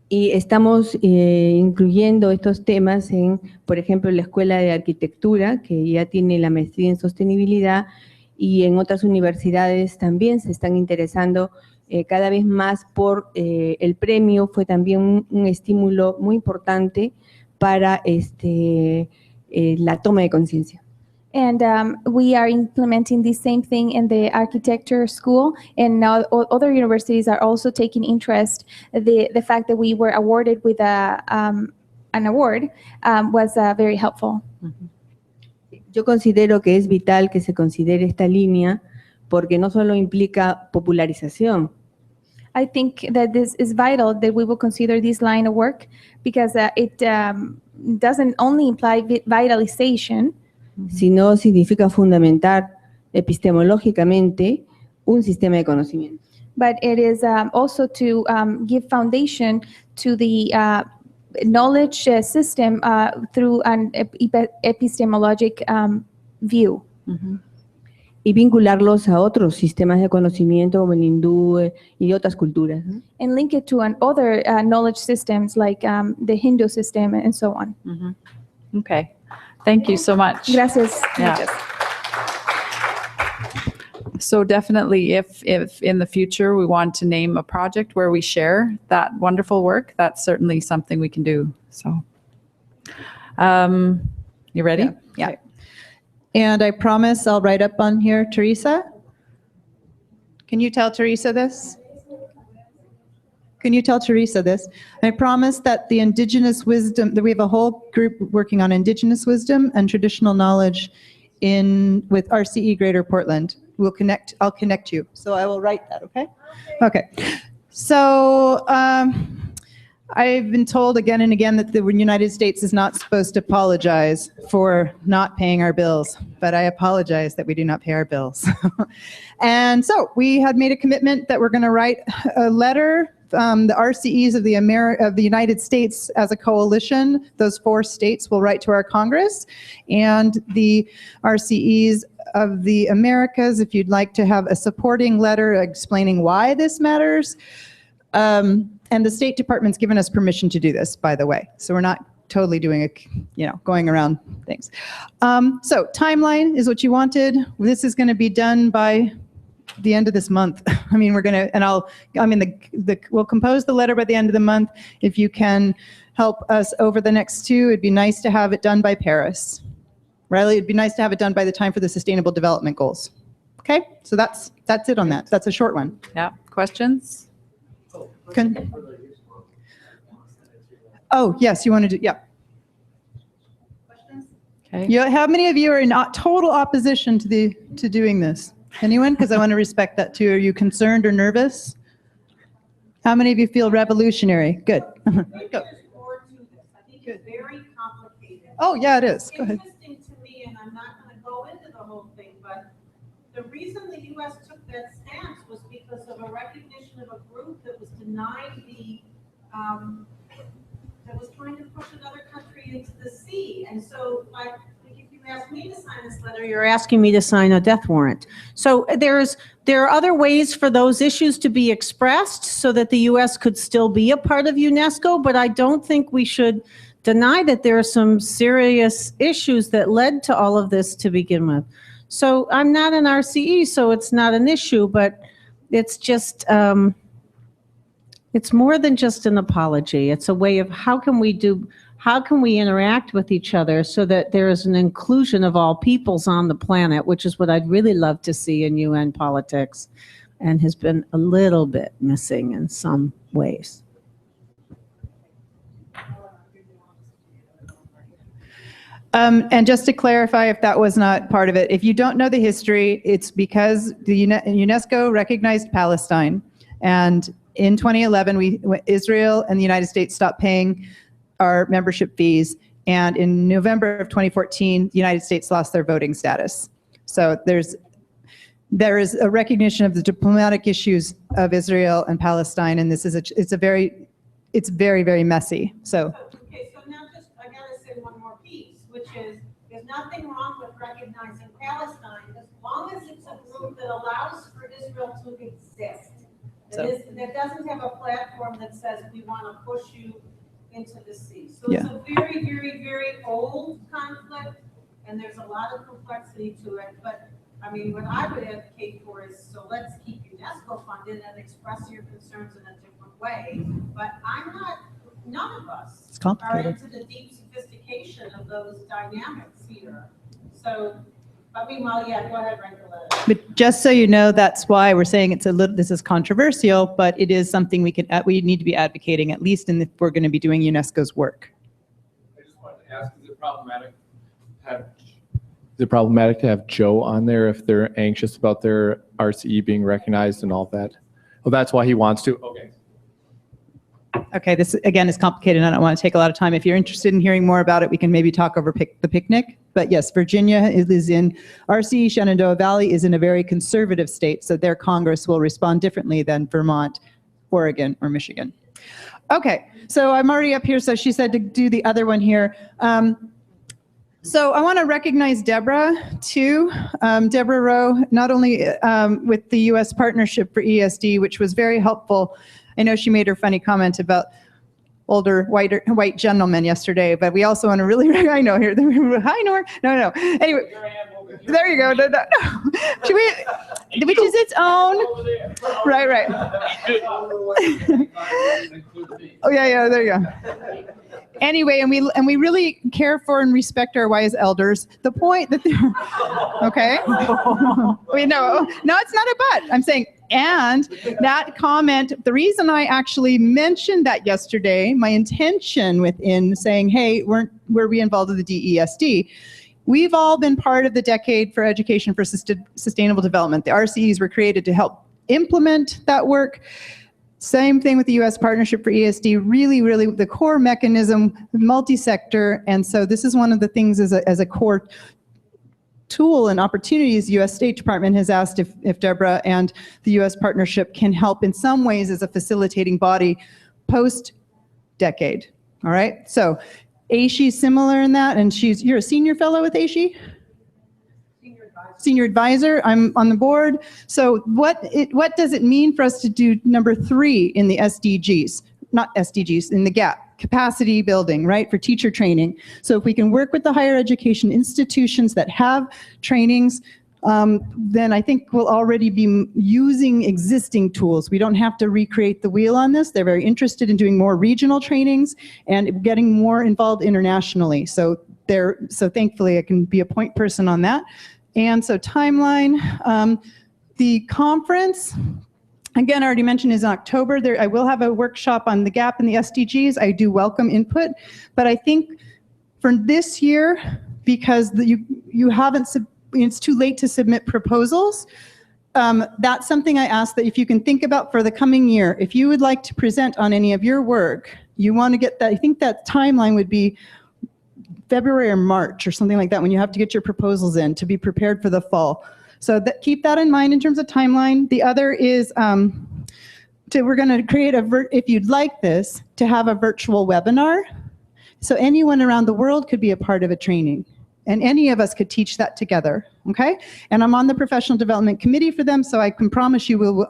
Y estamos incluyendo estos temas en, por ejemplo, la Escuela de Arquitectura, que ya tiene la maestría en sostenibilidad, y en otras universidades también se están interesando cada vez más por el premio. Fue también un estímulo muy importante para la toma de conciencia. And we are implementing the same thing in the architecture school, and now other universities are also taking interest. The fact that we were awarded with an award was very helpful. Yo considero que es vital que se considere esta línea porque no solo implica popularización. I think that this is vital that we will consider this line of work because it doesn't only imply vitalization, sino significa fundamentar epistemológicamente un sistema de conocimiento. But it is also to give foundation to the knowledge system through an epistemologic view. Y vincularlos a otros sistemas de conocimiento como el hindú y otras culturas. And link it to other knowledge systems like the Hindu system and so on. Okay. Thank you so much. Gracias. Yeah. So definitely, if in the future we want to name a project where we share that wonderful work, that's certainly something we can do. So, you ready? Yeah. And I promise I'll write up on here, Teresa. Can you tell Teresa this? Can you tell Teresa this? I promise that the indigenous wisdom, that we have a whole group working on indigenous wisdom and traditional knowledge with RCE Greater Portland. I'll connect you. So I will write that, okay? Okay. So I've been told again and again that the United States is not supposed to apologize for not paying our bills, but I apologize that we do not pay our bills. And so we had made a commitment that we're going to write a letter the RCEs of the United States as a coalition, those 4 states will write to our Congress, and the RCEs of the Americas, if you'd like to have a supporting letter explaining why this matters. And the State Department's given us permission to do this, by the way. So we're not totally doing going around things. So timeline is what you wanted. This is going to be done by the end of this month. I mean, we'll compose the letter by the end of the month. If you can help us over the next 2, it'd be nice to have it done by Paris. Riley, it'd be nice to have it done by the time for the Sustainable Development Goals. Okay, so that's it on that. That's a short one. Yeah, questions? Oh, yes, you want to do, yeah. Okay. How many of you are in total opposition to doing this? Anyone? Because I want to respect that too. Are you concerned or nervous? How many of you feel revolutionary? Good. Go. Very complicated. Oh, yeah, it is. Go ahead. Interesting to me, and I'm not going to go into the whole thing, but the reason the U.S. took that stance was because of a recognition of a group that was denied that was trying to push another country into the sea. And so, if you ask me to sign this letter, you're asking me to sign a death warrant. So there are other ways for those issues to be expressed so that the U.S. could still be a part of UNESCO, but I don't think we should deny that there are some serious issues that led to all of this to begin with. So I'm not an RCE, so it's not an issue, but it's just, it's more than just an apology. It's a way of how can we interact with each other so that there is an inclusion of all peoples on the planet, which is what I'd really love to see in UN politics and has been a little bit missing in some ways. And just to clarify, if that was not part of it, if you don't know the history, it's because the UNESCO recognized Palestine, and in 2011, Israel and the United States stopped paying our membership fees, and in November of 2014, the United States lost their voting status. So there is a recognition of the diplomatic issues of Israel and Palestine, and it's very, very messy. So. Okay, so now I gotta say one more piece, which is there's nothing wrong with recognizing Palestine as long as it's a group that allows for Israel to exist. That doesn't have a platform that says we want to push you into the sea. So it's a very, very, very old conflict, and there's a lot of complexity to it. But I mean, what I would advocate for is, so let's keep UNESCO funded and express your concerns in a different way. But none of us are into the deep sophistication of those dynamics here. So, but meanwhile, yeah, go ahead, write the letter. But just so you know, that's why we're saying this is controversial, but it is something we need to be advocating, at least if we're going to be doing UNESCO's work. I just wanted to ask, is it problematic to have Joe on there if they're anxious about their RCE being recognized and all that? Oh, that's why he wants to? Okay. Okay, this again is complicated and I don't want to take a lot of time. If you're interested in hearing more about it, we can maybe talk over the picnic. But yes, Virginia is in RCE. Shenandoah Valley is in a very conservative state, so their Congress will respond differently than Vermont, Oregon, or Michigan. Okay, so I'm already up here, so she said to do the other one here. So I want to recognize Deborah, too. Deborah Rowe, not only with the U.S. Partnership for ESD, which was very helpful. I know she made her funny comment about older white gentlemen yesterday, but we also want to really, I know here, hi, Nor. No. Anyway, there you go. No. Should we, which is its own. Right. Oh, yeah, there you go. Anyway, and we really care for and respect our wise elders. The point that okay. Wait, no, it's not a but. I'm saying, and that comment, the reason I actually mentioned that yesterday, my intention within saying, hey, were we involved with the DESD? We've all been part of the Decade for Education for Sustainable Development. The RCEs were created to help implement that work. Same thing with the U.S. Partnership for ESD, really the core mechanism, multi-sector, and so this is one of the things as a core tool and opportunities, U.S. State Department has asked if Deborah and the U.S. partnership can help in some ways as a facilitating body post-decade. All right, so ASHE is similar in that, and you're a senior fellow with ASHE? Senior advisor, I'm on the board. So what does it mean for us to do number 3 in the SDGs? Not SDGs, in the GAP, capacity building, right, for teacher training. So if we can work with the higher education institutions that have trainings, then I think we'll already be using existing tools. We don't have to recreate the wheel on this. They're very interested in doing more regional trainings and getting more involved internationally. So thankfully I can be a point person on that. And so timeline, the conference, again, I already mentioned is in October. I will have a workshop on the GAP and the SDGs. I do welcome input, but I think for this year, because you haven't, it's too late to submit proposals. That's something I ask that if you can think about for the coming year, if you would like to present on any of your work, you want to get that, I think that timeline would be February or March or something like that when you have to get your proposals in to be prepared for the fall. So keep that in mind in terms of timeline. The other is we're going to create if you'd like this, to have a virtual webinar. So anyone around the world could be a part of a training. And any of us could teach that together, okay? And I'm on the professional development committee for them, so I can promise you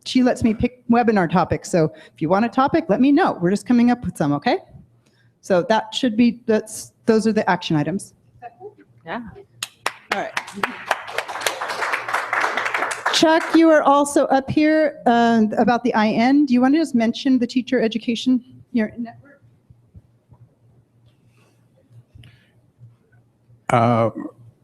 she lets me pick webinar topics. So if you want a topic, let me know. We're just coming up with some, okay? So that should be, those are the action items. Yeah. All right. Chuck, you are also up here about the IN. Do you want to just mention the teacher education, your network?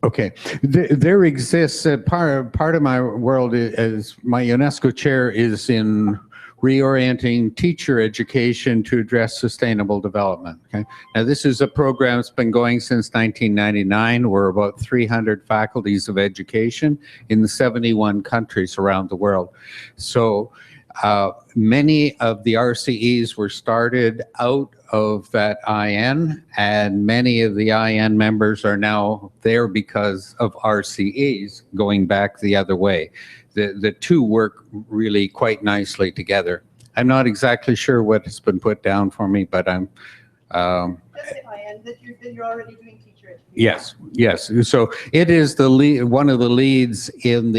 Okay, there exists part of my world as my UNESCO chair is in reorienting teacher education to address sustainable development. Okay, now this is a program that's been going since 1999. We're about 300 faculties of education in 71 countries around the world. So many of the RCEs were started out of that IN, and many of the IN members are now there because of RCEs going back the other way. The two work really quite nicely together. I'm not exactly sure what has been put down for me, but I'm... Just the IN, that you're already doing teacher education. Yes, yes. So it is the lead, one of the leads in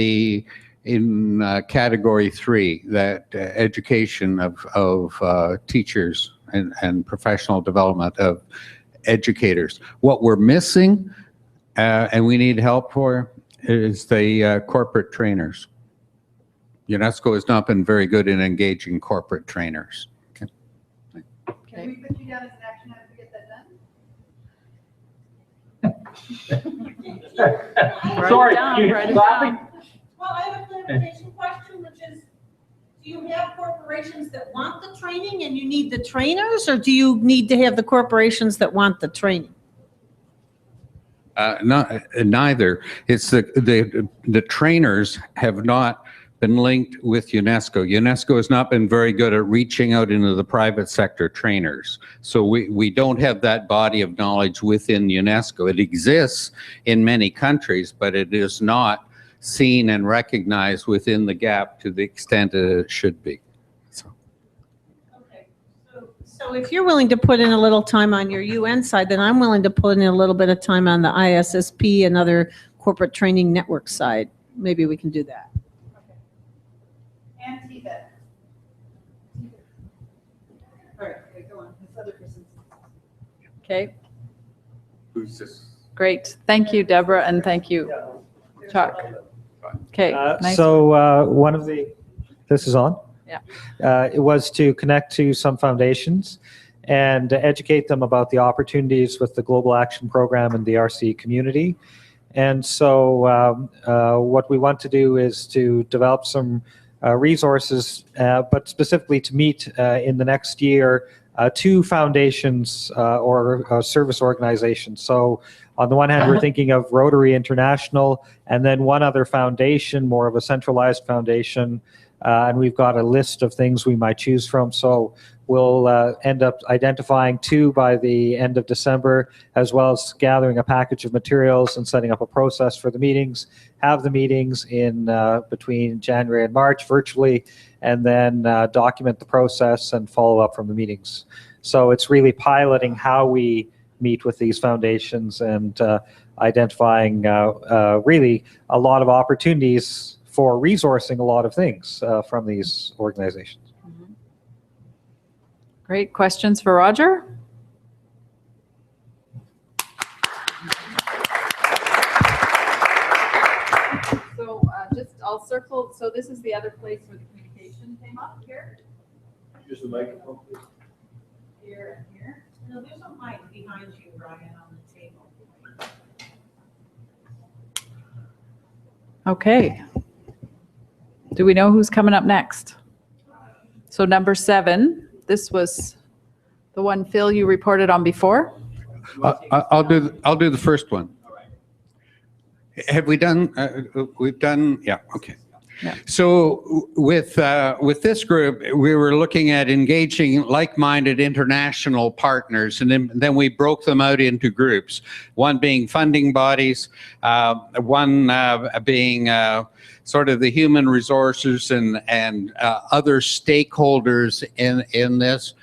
category 3, that education of teachers and professional development of educators. What we're missing, and we need help for, is the corporate trainers. UNESCO has not been very good in engaging corporate trainers. Okay. Can we put you down as an action item to get that done? Sorry, write it laughing? down. Well, I have a clarification question, which is, do you have corporations that want the training and you need the trainers, or do you need to have the corporations that want the training? Neither. It's the trainers have not been linked with UNESCO. UNESCO has not been very good at reaching out into the private sector trainers. So we don't have that body of knowledge within UNESCO. It exists in many countries, but it is not seen and recognized within the GAP to the extent that it should be. Okay, so if you're willing to put in a little time on your UN side, then I'm willing to put in a little bit of time on the ISSP and other corporate training network side. Maybe we can do that. And TVET. All right, okay, go on. This other person. Okay, Who's this? great. Thank you, Deborah, and thank you, Chuck. Okay, nice. So one of the, this is on? Yeah. It was to connect to some foundations and educate them about the opportunities with the Global Action Program and the RCE community. And so what we want to do is to develop some resources, but specifically to meet in the next year 2 foundations or service organizations. So on the one hand, we're thinking of Rotary International, and then one other foundation, more of a centralized foundation and we've got a list of things we might choose from. So we'll end up identifying 2 by the end of December, as well as gathering a package of materials and setting up a process for the meetings, have the meetings in between January and March virtually, and then document the process and follow up from the meetings. So it's really piloting how we meet with these foundations and identifying really a lot of opportunities for resourcing a lot of things from these organizations. Great. Questions for Roger? So I'll circle. So this is the other place where the communication came up here. Use the microphone, please. Here and here. No, there's a mic behind you, Brian, on the table. Okay. Do we know who's coming up next? So number 7, this was the one, Phil, you reported on before. I'll do the first one. Have we done? We've done. Yeah. Okay. Yeah. So with this group, we were looking at engaging like-minded international partners, and then we broke them out into groups. One being funding bodies, one being sort of the human resources and other stakeholders in this.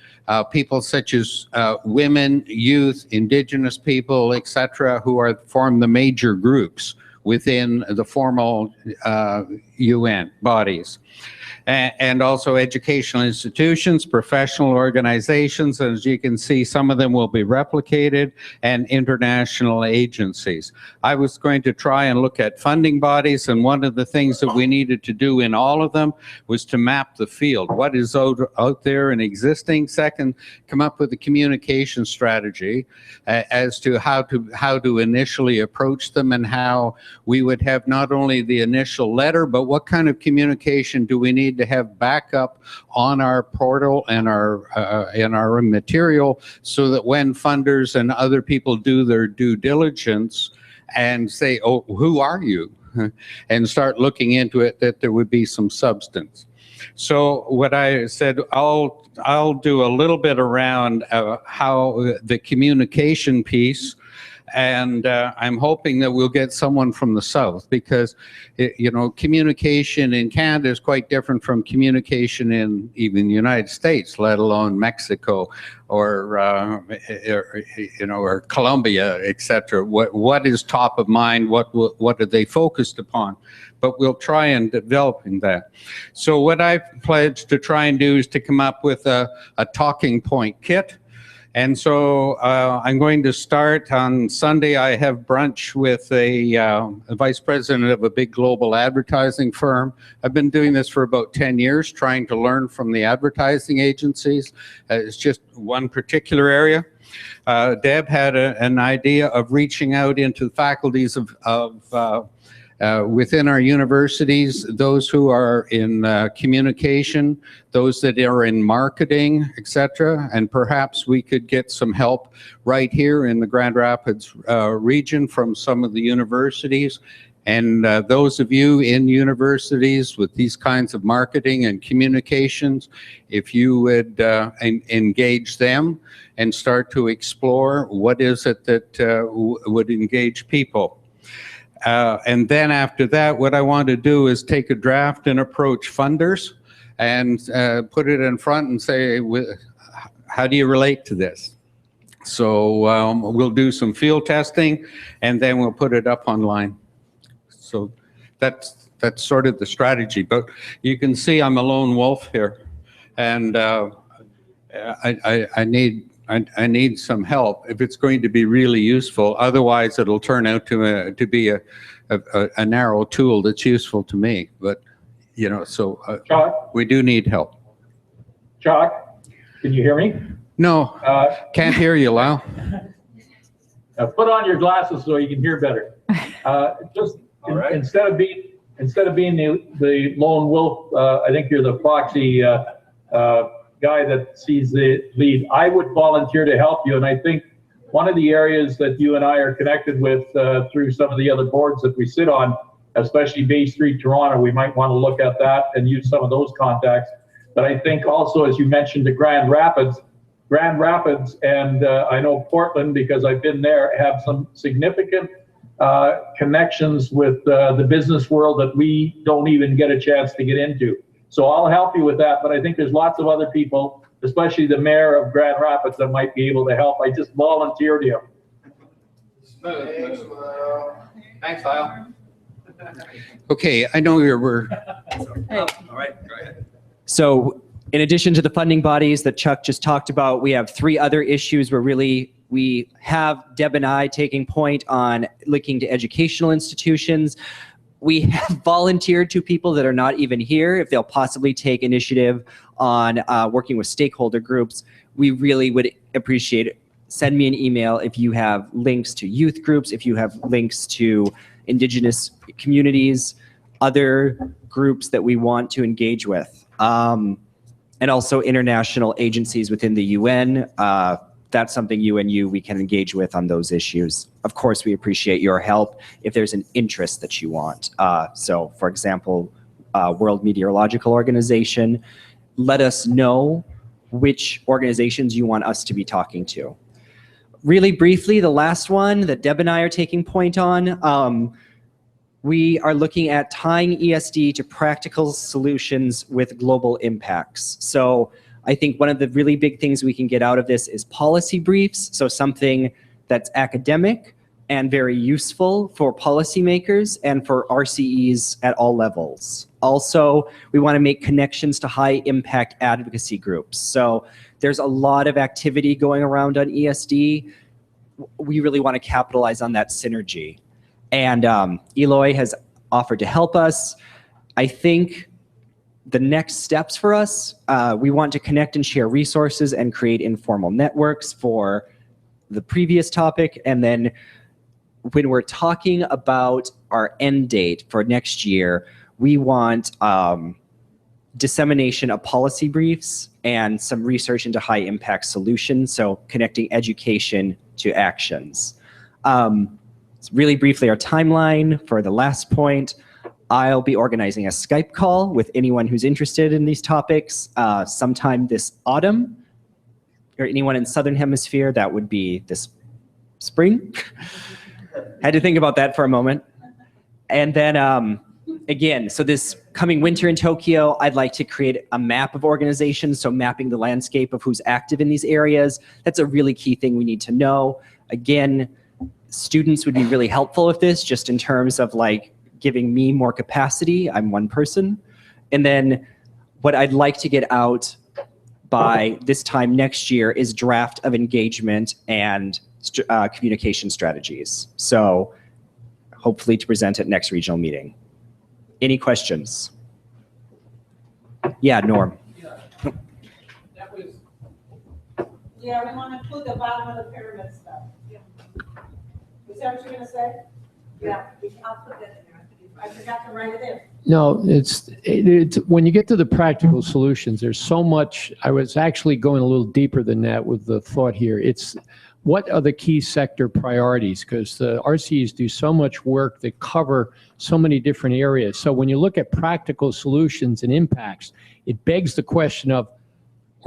People such as women, youth, indigenous people, etc., who form the major groups within the formal UN bodies. And also educational institutions, professional organizations, as you can see, some of them will be replicated, and international agencies. I was going to try and look at funding bodies, and one of the things that we needed to do in all of them was to map the field. What is out there and existing? Second, come up with a communication strategy as to how to initially approach them, and how we would have not only the initial letter, but what kind of communication do we need to have backup on our portal and in our material, so that when funders and other people do their due diligence and say, oh, who are you? And start looking into it, that there would be some substance. So what I said, I'll do a little bit around how the communication piece, and I'm hoping that we'll get someone from the South, because communication in Canada is quite different from communication in even the United States, let alone Mexico or Colombia, etc. What is top of mind? What are they focused upon? But we'll try and developing that. So what I've pledged to try and do is to come up with a talking point kit. And so I'm going to start on Sunday. I have brunch with a vice president of a big global advertising firm. I've been doing this for about 10 years, trying to learn from the advertising agencies. It's just one particular area. Deb had an idea of reaching out into faculties of within our universities, those who are in communication, those that are in marketing, etc. And perhaps we could get some help right here in the Grand Rapids region from some of the universities. And those of you in universities with these kinds of marketing and communications, if you would engage them and start to explore what is it that would engage people. And then after that, what I want to do is take a draft and approach funders and put it in front and say, how do you relate to this? So we'll do some field testing, and then we'll put it up online. So that's sort of the strategy. But you can see I'm a lone wolf here, and I need some help if it's going to be really useful. Otherwise, it'll turn out to be a narrow tool that's useful to me. But so we do need help. Chuck, can you hear me? No, can't hear you, Lau. Put on your glasses so you can hear better. Instead of being the lone wolf, I think you're the proxy guy that sees the lead. I would volunteer to help you, and I think one of the areas that you and I are connected with through some of the other boards that we sit on especially Bay Street, Toronto, we might want to look at that and use some of those contacts. But I think also, as you mentioned, the Grand Rapids, and I know Portland, because I've been there, have some significant connections with the business world that we don't even get a chance to get into. So I'll help you with that, but I think there's lots of other people, especially the mayor of Grand Rapids, that might be able to help. I just volunteered him. Thanks, Lyle. Okay, I know we're All right, go ahead. So in addition to the funding bodies that Chuck just talked about, we have 3 other issues where we have Deb and I taking point on looking to educational institutions. We have volunteered to people that are not even here if they'll possibly take initiative on working with stakeholder groups. We really would appreciate it. Send me an email if you have links to youth groups, if you have links to Indigenous communities, other groups that we want to engage with. And also international agencies within the UN. That's something UNU we can engage with on those issues. Of course, we appreciate your help if there's an interest that you want. So for example, World Meteorological Organization, let us know which organizations you want us to be talking to. Really briefly, the last one that Deb and I are taking point on, we are looking at tying ESD to practical solutions with global impacts. So I think one of the really big things we can get out of this is policy briefs. So something that's academic and very useful for policymakers and for RCEs at all levels. Also, we want to make connections to high impact advocacy groups. So there's a lot of activity going around on ESD. We really want to capitalize on that synergy. And Eloy has offered to help us. I think the next steps for us, we want to connect and share resources and create informal networks for the previous topic. And then when we're talking about our end date for next year, we want dissemination of policy briefs and some research into high impact solutions. So connecting education to actions. Really briefly, our timeline for the last point. I'll be organizing a Skype call with anyone who's interested in these topics sometime this autumn. Or anyone in Southern Hemisphere, that would be this spring. Had to think about that for a moment. And then again, so this coming winter in Tokyo, I'd like to create a map of organizations, so mapping the landscape of who's active in these areas. That's a really key thing we need to know. Again, students would be really helpful with this, just in terms of like giving me more capacity. I'm one person. And then what I'd like to get out by this time next year is draft of engagement and communication strategies. So hopefully to present at next regional meeting. Any questions? Yeah, Norm. Yeah, we want to include the bottom of the pyramid stuff. Is that what you're going to say? Yeah, I'll put that in there. I forgot to write it in. No, it's when you get to the practical solutions, there's so much. I was actually going a little deeper than that with the thought here. It's what are the key sector priorities? Because the RCEs do so much work that cover so many different areas. So when you look at practical solutions and impacts, it begs the question of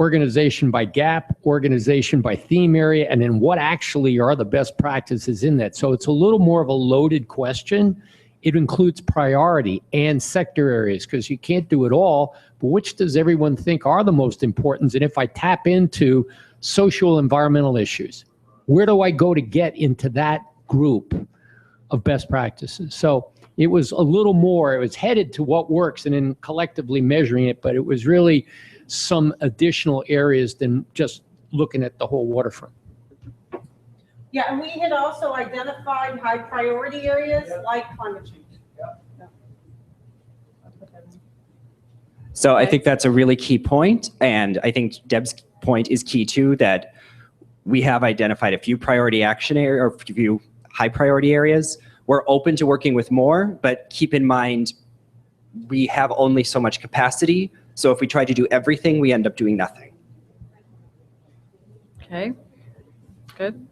organization by gap, organization by theme area, and then what actually are the best practices in that. So it's a little more of a loaded question. It includes priority and sector areas because you can't do it all, but which does everyone think are the most important? And if I tap into social environmental issues, where do I go to get into that group of best practices? So it was a little more, it was headed to what works and then collectively measuring it, but it was really some additional areas than just looking at the whole waterfront. Yeah, and we had also identified high priority areas like climate change. So I think that's a really key point, and I think Deb's point is key too, that we have identified a few priority action areas or a few high priority areas. We're open to working with more, but keep in mind, we have only so much capacity. So if we try to do everything, we end up doing nothing. Okay, good.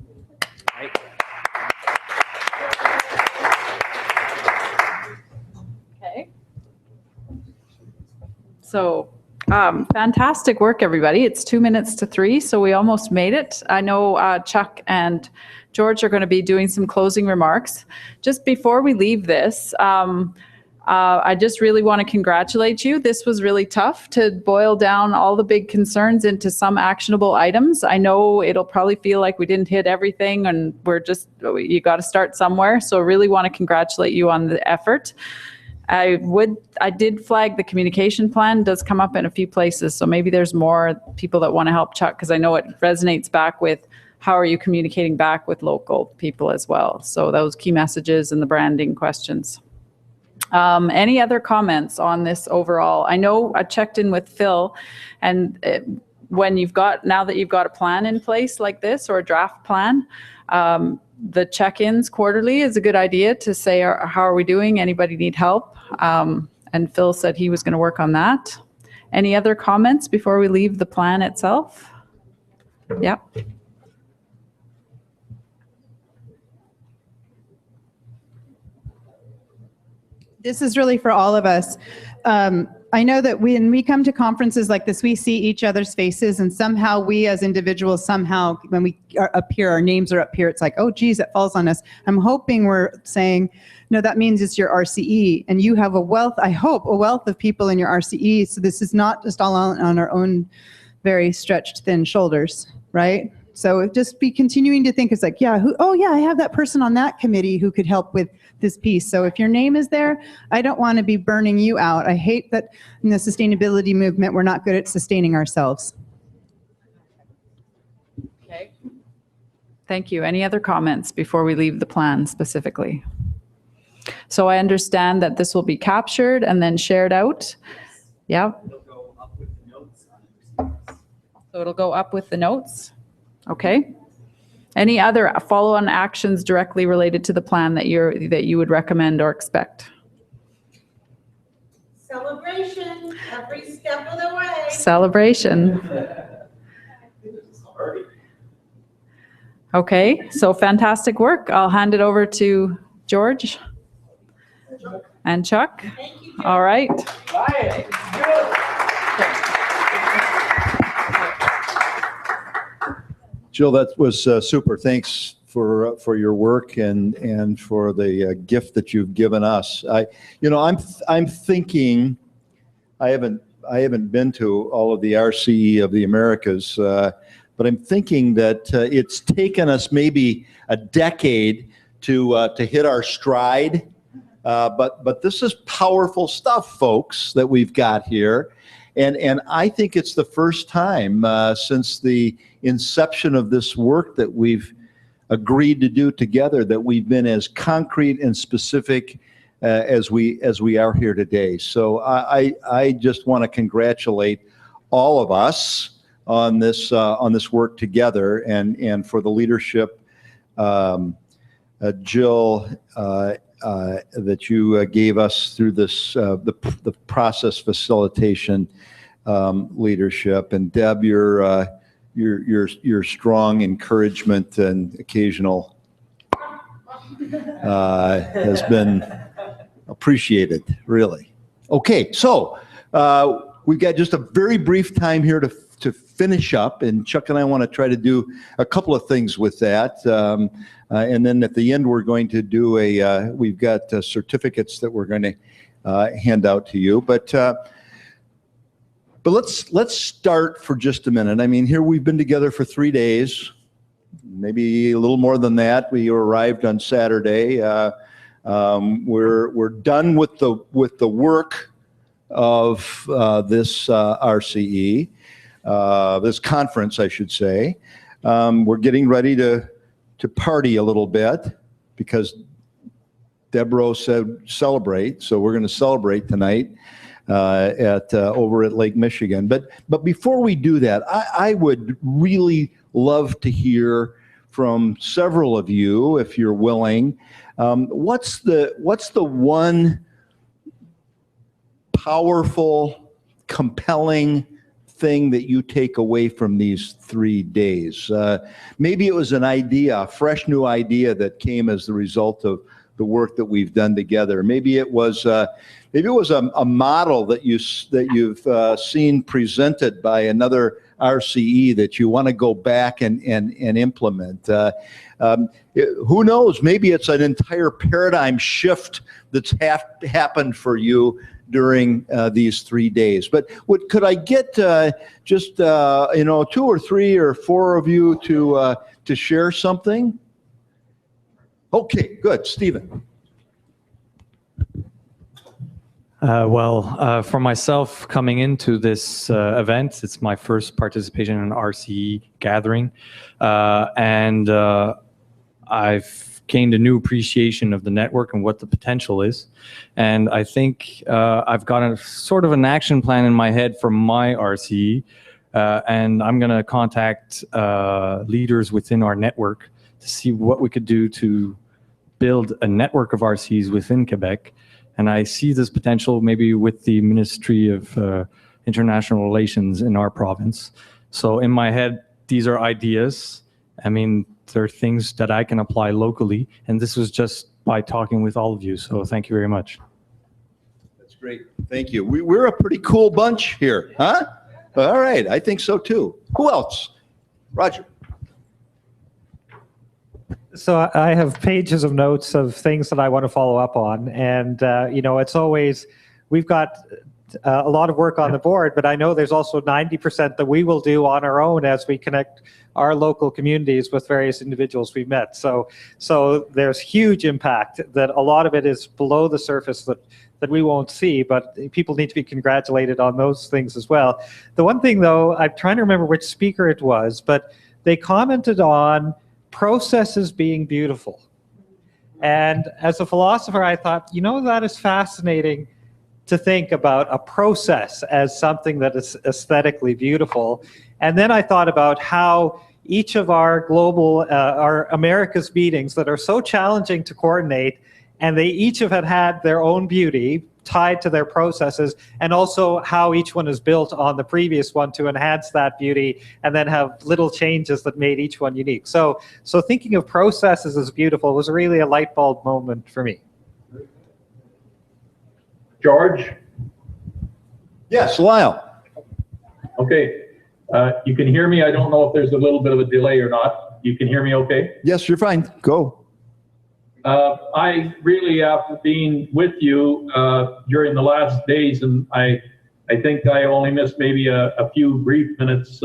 So fantastic work, everybody. It's 2 minutes to 3, so we almost made it. I know Chuck and George are going to be doing some closing remarks. Just before we leave this, I just really want to congratulate you. This was really tough to boil down all the big concerns into some actionable items. I know it'll probably feel like we didn't hit everything and you got to start somewhere. So I really want to congratulate you on the effort. I did flag the communication plan does come up in a few places. So maybe there's more people that want to help Chuck, because I know it resonates back with how are you communicating back with local people as well. So those key messages and the branding questions. Any other comments on this overall? I know I checked in with Phil, and now that you've got a plan in place like this, or a draft plan, the check-ins quarterly is a good idea to say, how are we doing? Anybody need help? And Phil said he was going to work on that. Any other comments before we leave the plan itself? Yeah. This is really for all of us. I know that when we come to conferences like this, we see each other's faces, and somehow we as individuals, when we are up here, our names are up here, it's like, oh geez, that falls on us. I'm hoping we're saying, no, that means it's your RCE, and you have a wealth, I hope, a wealth of people in your RCE, so this is not just all on our own very stretched thin shoulders, right? So just be continuing to think, it's like, yeah, I have that person on that committee who could help with this piece. So if your name is there, I don't want to be burning you out. I hate that in the sustainability movement, we're not good at sustaining ourselves. Okay. Thank you. Any other comments before we leave the plan specifically? So I understand that this will be captured and then shared out. Yeah. So it'll go up with the notes. Okay. Any other follow-on actions directly related to the plan that you would recommend or expect? Celebration every step of the way. Celebration. Okay, so fantastic work. I'll hand it over to George and Chuck. Thank you, all right. Jill, that was super. Thanks for your work and for the gift that you've given us. I'm thinking, I haven't been to all of the RCE of the Americas, but I'm thinking that it's taken us maybe a decade to hit our stride. But this is powerful stuff, folks, that we've got here. And I think it's the first time since the inception of this work that we've agreed to do together that we've been as concrete and specific as we are here today. So I just want to congratulate all of us on this work together, and for the leadership, Jill, that you gave us through this the process facilitation leadership, and Deb, your strong encouragement and occasional has been appreciated, really. Okay, so we've got just a very brief time here to finish up, and Chuck and I want to try to do a couple of things with that. And then at the end, we're going to do we've got certificates that we're going to hand out to you. But let's start for just a minute. I mean, here we've been together for 3 days, maybe a little more than that. We arrived on Saturday. We're done with the work of this RCE, this conference, I should say. We're getting ready to party a little bit because Deborah said celebrate, so we're going to celebrate tonight over at Lake Michigan. But before we do that, I would really love to hear from several of you, if you're willing. What's the one powerful, compelling thing that you take away from these 3 days? Maybe it was an idea, a fresh new idea that came as the result of the work that we've done together. Maybe it was a model that you've seen presented by another RCE that you want to go back and implement. Who knows? Maybe it's an entire paradigm shift that's happened for you during these 3 days. But could I get just 2 or 3 or 4 of you to share something? Okay, good, Stephen. For myself, coming into this event, it's my first participation in an RCE gathering, and I've gained a new appreciation of the network and what the potential is. And I think I've got a sort of an action plan in my head for my RCE, and I'm going to contact leaders within our network to see what we could do to build a network of RCEs within Quebec. And I see this potential maybe with the Ministry of International Relations in our province. So in my head, these are ideas. I mean, there are things that I can apply locally. And this was just by talking with all of you. So thank you very much. That's great. Thank you. We're a pretty cool bunch here, huh? All right. I think so too. Who else? Roger. So I have pages of notes of things that I want to follow up on. And, it's always, we've got a lot of work on the board, but I know there's also 90% that we will do on our own as we connect our local communities with various individuals we've met. So there's huge impact that a lot of it is below the surface that we won't see, but people need to be congratulated on those things as well. The one thing though, I'm trying to remember which speaker it was, but they commented on processes being beautiful. And as a philosopher, I thought, that is fascinating to think about a process as something that is aesthetically beautiful. And then I thought about how each of our global, our America's meetings that are so challenging to coordinate, and they each have had their own beauty tied to their processes, and also how each one is built on the previous one to enhance that beauty and then have little changes that made each one unique. So thinking of processes as beautiful was really a light bulb moment for me. George? Yes, Lyle. Okay. You can hear me. I don't know if there's a little bit of a delay or not. You can hear me okay? Yes, you're fine. Go. I really, after being with you during the last days, and I think I only missed maybe a few brief minutes,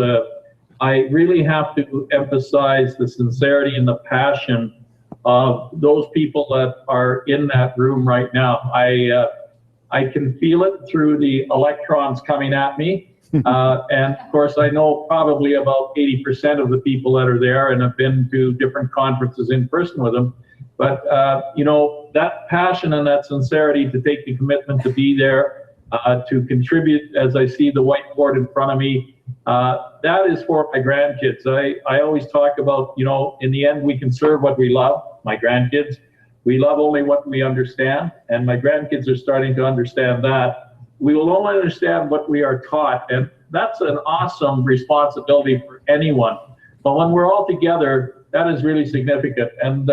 I really have to emphasize the sincerity and the passion of those people that are in that room right now. I can feel it through the electrons coming at me. And of course, I know probably about 80% of the people that are there and have been to different conferences in person with them. But, that passion and that sincerity to take the commitment to be there, to contribute, as I see the whiteboard in front of me, that is for my grandkids. I always talk about, in the end, we can serve what we love, my grandkids. We love only what we understand, and my grandkids are starting to understand that. We will only understand what we are taught, and that's an awesome responsibility for anyone. But when we're all together, that is really significant. And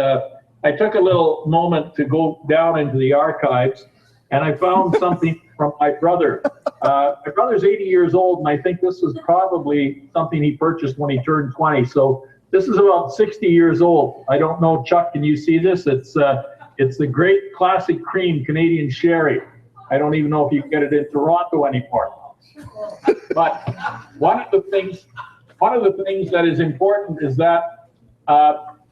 I took a little moment to go down into the archives, and I found something from my brother. My brother's 80 years old, and I think this was probably something he purchased when he turned 20. So this is about 60 years old. I don't know, Chuck, can you see this? It's the great classic cream Canadian sherry. I don't even know if you can get it in Toronto anymore. But one of the things that is important is that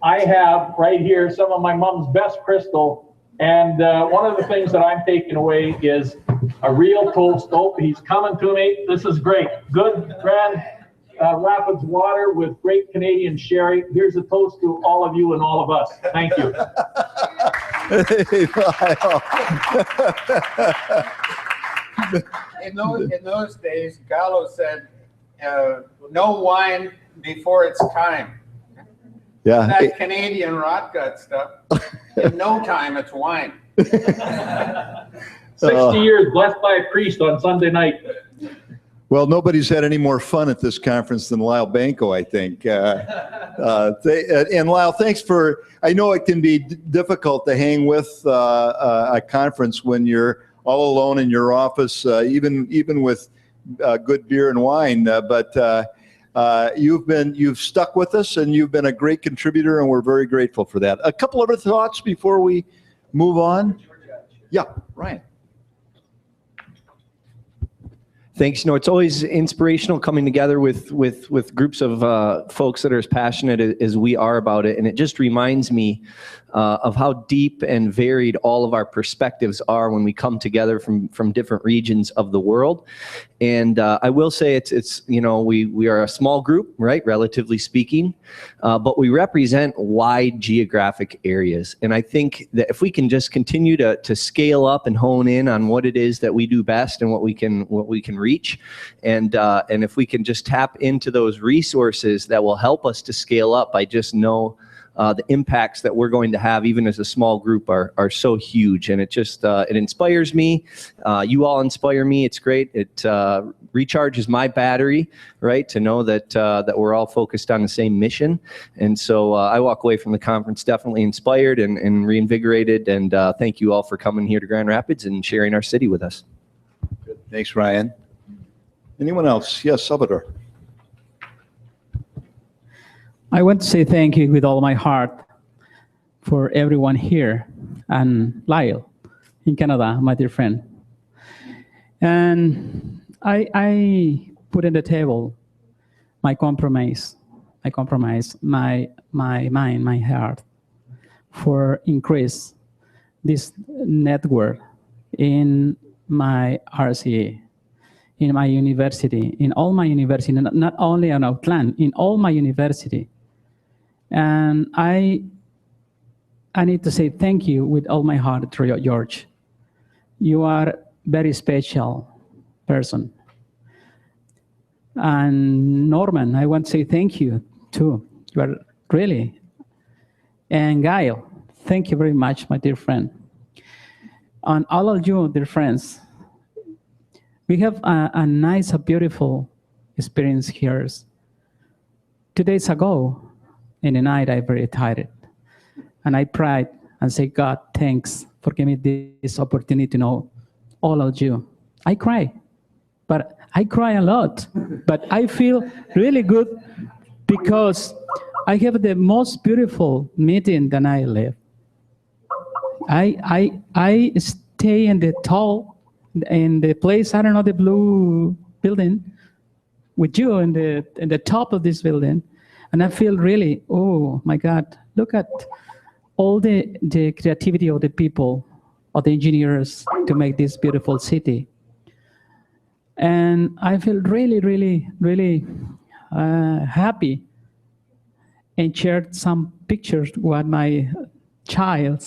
I have right here some of my mom's best crystal, and one of the things that I'm taking away is a real toast. Oh, he's coming to me. This is great. Good Grand Rapids water with great Canadian sherry. Here's a toast to all of you and all of us. Thank you. In those days, Gallo said, no wine before it's time. Yeah. That Canadian rot gut stuff, in no time it's wine. 60 years blessed by a priest on Sunday night. Well, nobody's had any more fun at this conference than Lyle Banco, I think. And Lyle, thanks for, I know it can be difficult to hang with a conference when you're all alone in your office, even with good beer and wine, but you've stuck with us and you've been a great contributor and we're very grateful for that. A couple other thoughts before we move on? Yeah, Ryan. Thanks. It's always inspirational coming together with groups of folks that are as passionate as we are about it. And it just reminds me of how deep and varied all of our perspectives are when we come together from different regions of the world. And I will say it's we are a small group, right, relatively speaking, but we represent wide geographic areas. And I think that if we can just continue to scale up and hone in on what it is that we do best and what we can reach, and if we can just tap into those resources that will help us to scale up, I just know the impacts that we're going to have, even as a small group, are so huge. And it just it inspires me. You all inspire me. It's great. It recharges my battery, right, to know that we're all focused on the same mission. And so I walk away from the conference definitely inspired and reinvigorated. And thank you all for coming here to Grand Rapids and sharing our city with us. Good. Thanks, Ryan. Anyone else? Yes, Salvador. I want to say thank you with all my heart for everyone here and Lyle in Canada, my dear friend. And I put on the table my compromise, my mind, my heart for increase this network in my RCE, in my university, in all my university, not only on Outland, in all my university. And I need to say thank you with all my heart to George. You are a very special person. And Norman, I want to say thank you too. You are really. And Gail, thank you very much, my dear friend. And all of you, dear friends, we have a nice, a beautiful experience here. 2 days ago, in the night, I very tired. And I prayed and said, God, thanks for giving me this opportunity to know all of you. I cry, but I cry a lot. But I feel really good because I have the most beautiful meeting that I live. I stay in the tall, in the place, I don't know, the blue building, with you in the top of this building. And I feel really, oh my God, look at all the creativity of the people, of the engineers to make this beautiful city. And I feel really, really, really happy and shared some pictures with my child.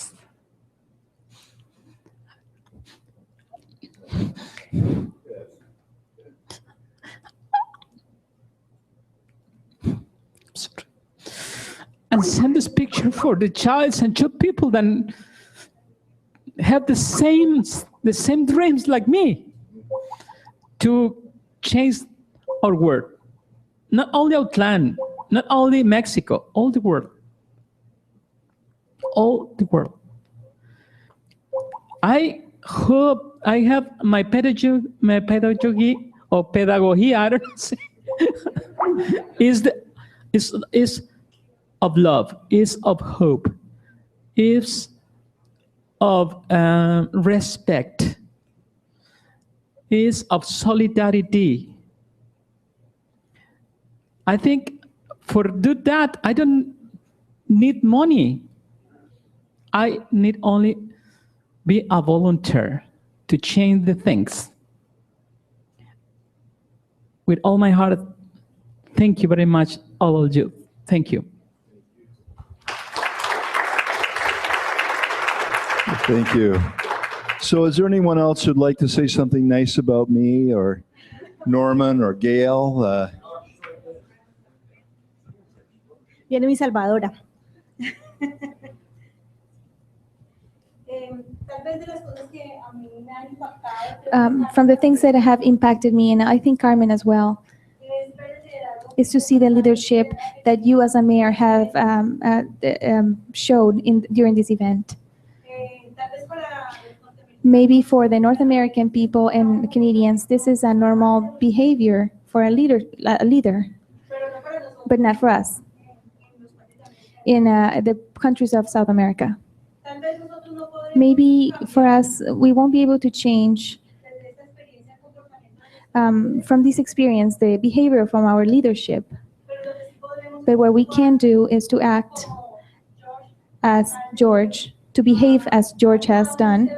And send this picture for the child and two people that have the same dreams like me to change our world. Not only Outland, not only Mexico, all the world. All the world. I hope I have my pedagogy or pedagogy, I don't know, is of love, is of hope, is of respect, is of solidarity. I think for do that, I don't need money. I need only be a volunteer to change the things. With all my heart, thank you very much, all of you. Thank you. Thank you. So is there anyone else who'd like to say something nice about me or Norman or Gail? Viene mi salvadora. From the things that have impacted me, and I think Carmen as well, is to see the leadership that you as a mayor have showed during this event. Maybe for the North American people and Canadians, this is a normal behavior for a leader, but not for us in the countries of South America. Maybe for us, we won't be able to change from this experience the behavior from our leadership. But what we can do is to act as George, to behave as George has done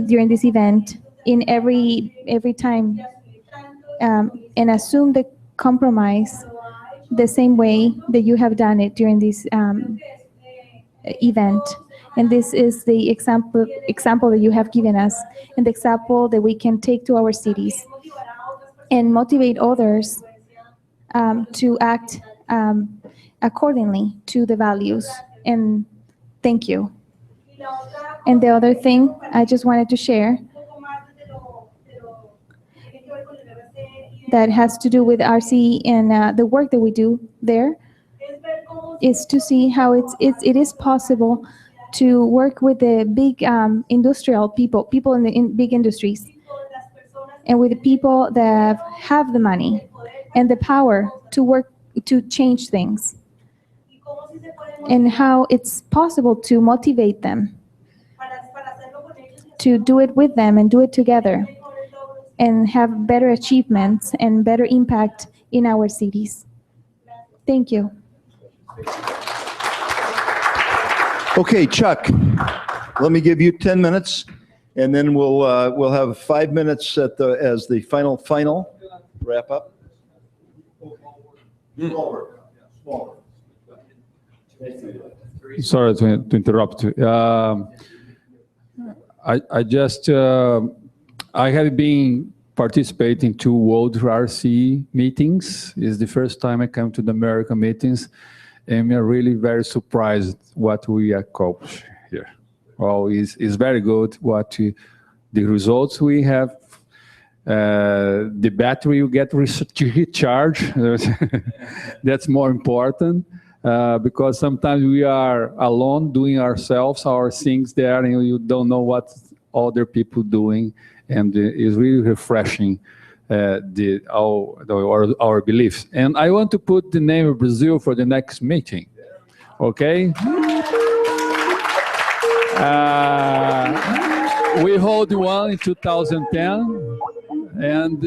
during this event in every time, and assume the compromise the same way that you have done it during this event. And this is the example that you have given us, and the example that we can take to our cities and motivate others to act accordingly to the values. And thank you. And the other thing I just wanted to share that has to do with RCE and the work that we do there is to see how it is possible to work with the big industrial people in big industries, and with the people that have the money and the power to work to change things, and how it's possible to motivate them to do it with them and do it together and have better achievements and better impact in our cities. Thank you. Okay, Chuck, let me give you 10 minutes, and then we'll have 5 minutes as the final wrap up. Sorry to interrupt. I have been participating to World RCE meetings. It's the first time I come to the American meetings, and I'm really very surprised what we accomplish here. Well, it's very good the results we have. The battery you get recharged. That's more important. Because sometimes we are alone doing our things there, and you don't know what other people doing, and it's really refreshing our beliefs. And I want to put the name of Brazil for the next meeting, okay? We hold one in 2010, and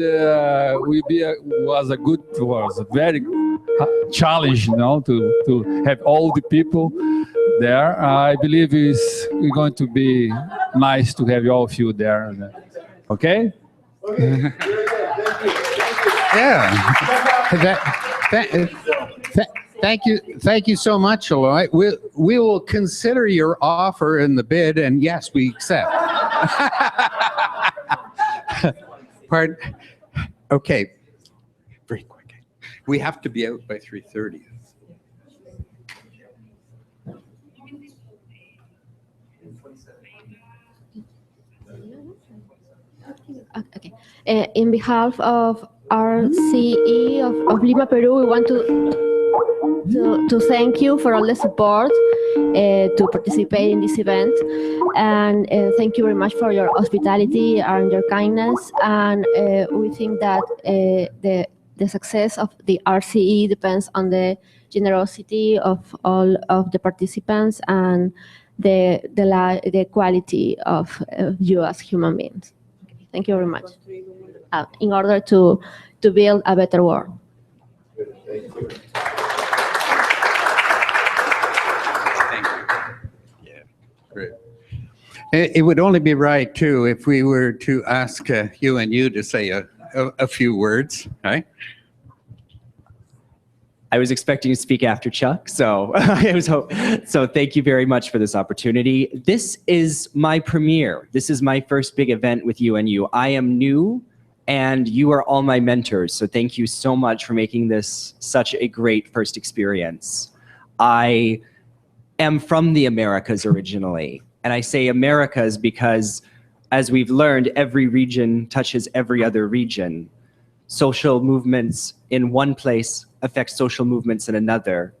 was a very challenge, to have all the people there. I believe it's going to be nice to have all of you there. Okay? Yeah. Thank you so much, Eloy. We will consider your offer in the bid, and yes, we accept. Pardon? Okay. Very quick. We have to be out by 3:30. Okay. In behalf of RCE of Lima, Peru, we want to thank you for all the support to participate in this event, and thank you very much for your hospitality and your kindness. And we think that the success of the RCE depends on the generosity of all of the participants and the quality of you as human beings. Thank you very much. In order to build a better world. Great. It would only be right, too, if we were to ask UNU to say a few words, right? I was expecting to speak after Chuck, so so thank you very much for this opportunity. This is my premiere. This is my first big event with UNU. I am new, and you are all my mentors, so thank you so much for making this such a great first experience. I am from the Americas originally, And I say Americas because, as we've learned, every region touches every other region. Social movements in one place affect social movements in another.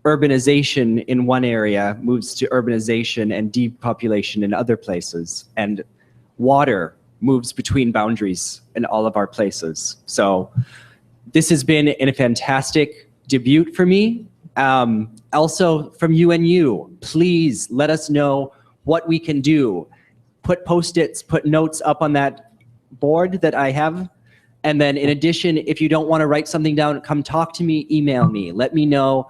Urbanization in one area moves to urbanization and depopulation in other places. And water moves between boundaries in all of our places. So this has been a fantastic debut for me. Also from UNU, please let us know what we can do. Put Post-its, put notes up on that board that I have. And then in addition, if you don't want to write something down, come talk to me, email me. Let me know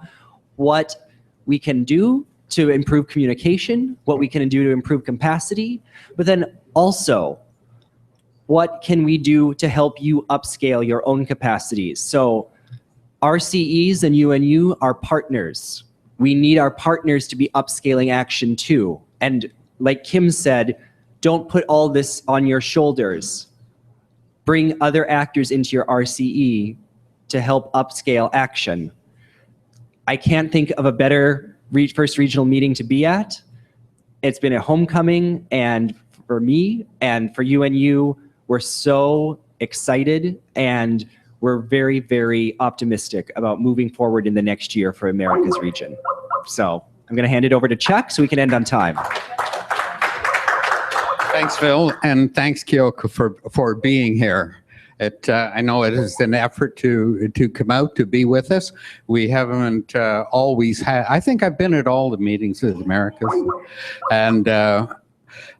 what we can do to improve communication, what we can do to improve capacity, but then also, what can we do to help you upscale your own capacities? So RCEs and UNU are partners. We need our partners to be upscaling action too. And like Kim said, don't put all this on your shoulders. Bring other actors into your RCE to help upscale action. I can't think of a better first regional meeting to be at. It's been a homecoming, and for me and for UNU, we're so excited and we're very, very optimistic about moving forward in the next year for America's region. So I'm going to hand it over to Chuck so we can end on time. Thanks, Phil, and thanks, Kyoko, for being here. I know it is an effort to come out to be with us. We haven't always had. I think I've been at all the meetings with Americas, and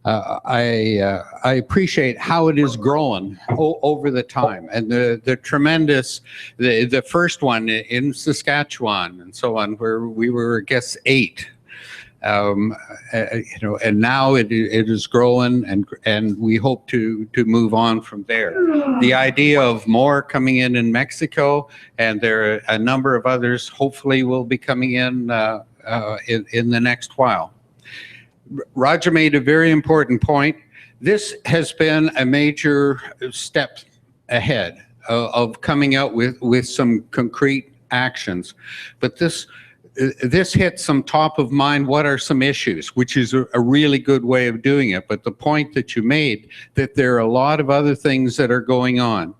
I appreciate how it is growing over the time, and the tremendous the first one in Saskatchewan and so on, where we were, I guess, 8. And now it is growing, and we hope to move on from there. The idea of more coming in Mexico, and there are a number of others hopefully will be coming in the next while. Roger made a very important point. This has been a major step ahead of coming out with some concrete actions, but this hits some top of mind. What are some issues, which is a really good way of doing it. But the point that you made, that there are a lot of other things that are going on.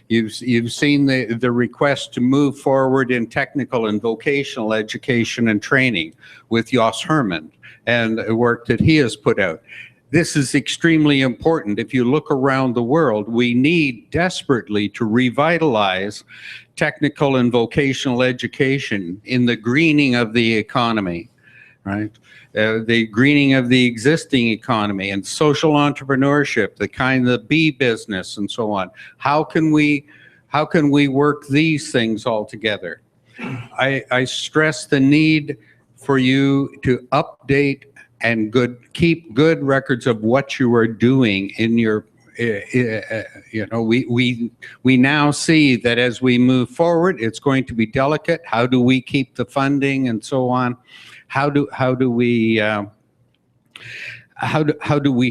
You've seen the request to move forward in technical and vocational education and training with Jos Herman and the work that he has put out. This is extremely important. If you look around the world, we need desperately to revitalize technical and vocational education in the greening of the economy, right? The greening of the existing economy and social entrepreneurship, the kind of bee business and so on. How can we work these things all together? I stress the need for you to update and keep good records of what you are doing in your we now see that as we move forward, it's going to be delicate. How do we keep the funding and so on? How do we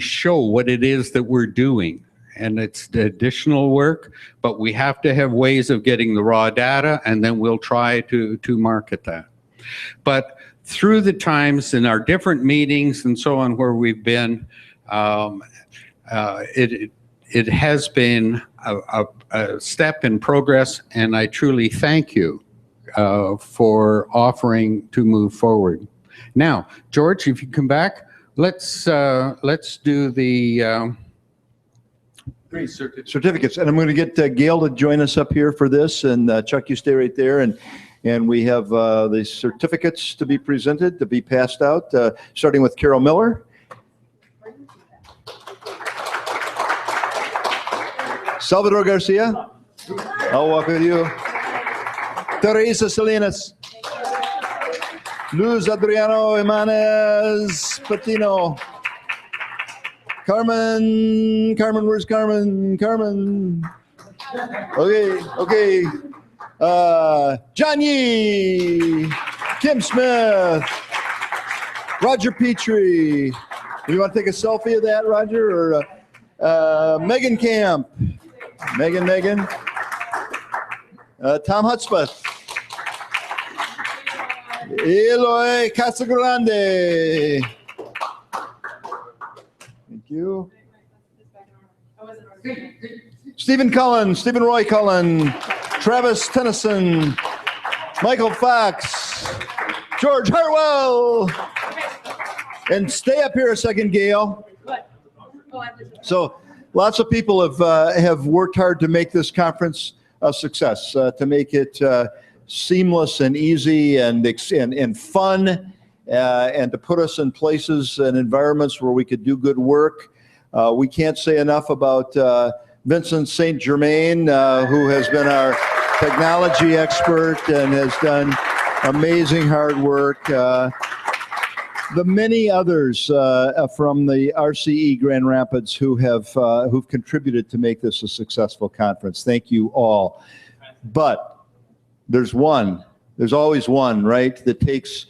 show what it is that we're doing? And it's the additional work, but we have to have ways of getting the raw data, and then we'll try to market that. But through the times in our different meetings and so on where we've been, it has been a step in progress, and I truly thank you for offering to move forward. Now, George, if you come back, let's do the certificates, and I'm going to get Gail to join us up here for this, and Chuck, you stay right there, and we have the certificates to be presented, to be passed out, starting with Carol Miller. Salvador Garcia, I'll walk with you. Teresa Salinas. Luz Adriano Jimenez Patino. Carmen, where's Carmen? Carmen. Okay. John Yee. Kim Smith. Roger Petrie. You want to take a selfie of that, Roger? Or Megan Camp. Megan. Tom Hutspeth. Eloy Casagrande. you. Stephen Cullen, Stephen Roy Cullen, Travis Tennyson, Michael Fox, George Hartwell. And stay up here a second, Gail. So lots of people have worked hard to make this conference a success, to make it seamless and easy and fun, and to put us in places and environments where we could do good work. We can't say enough about Vincent St. Germain, who has been our technology expert and has done amazing hard work. The many others from the RCE Grand Rapids who've contributed to make this a successful conference. Thank you all. But there's always one, right, that takes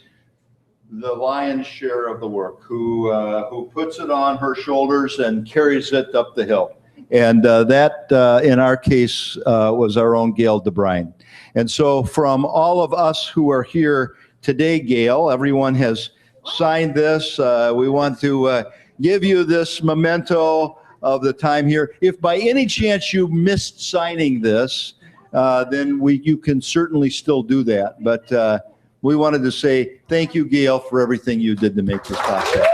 the lion's share of the work, who puts it on her shoulders and carries it up the hill. And that, in our case, was our own Gail DeBrine. And so from all of us who are here today, Gail, everyone has signed this. We want to give you this memento of the time here. If by any chance you missed signing this, then you can certainly still do that. But we wanted to say thank you, Gail, for everything you did to make this possible.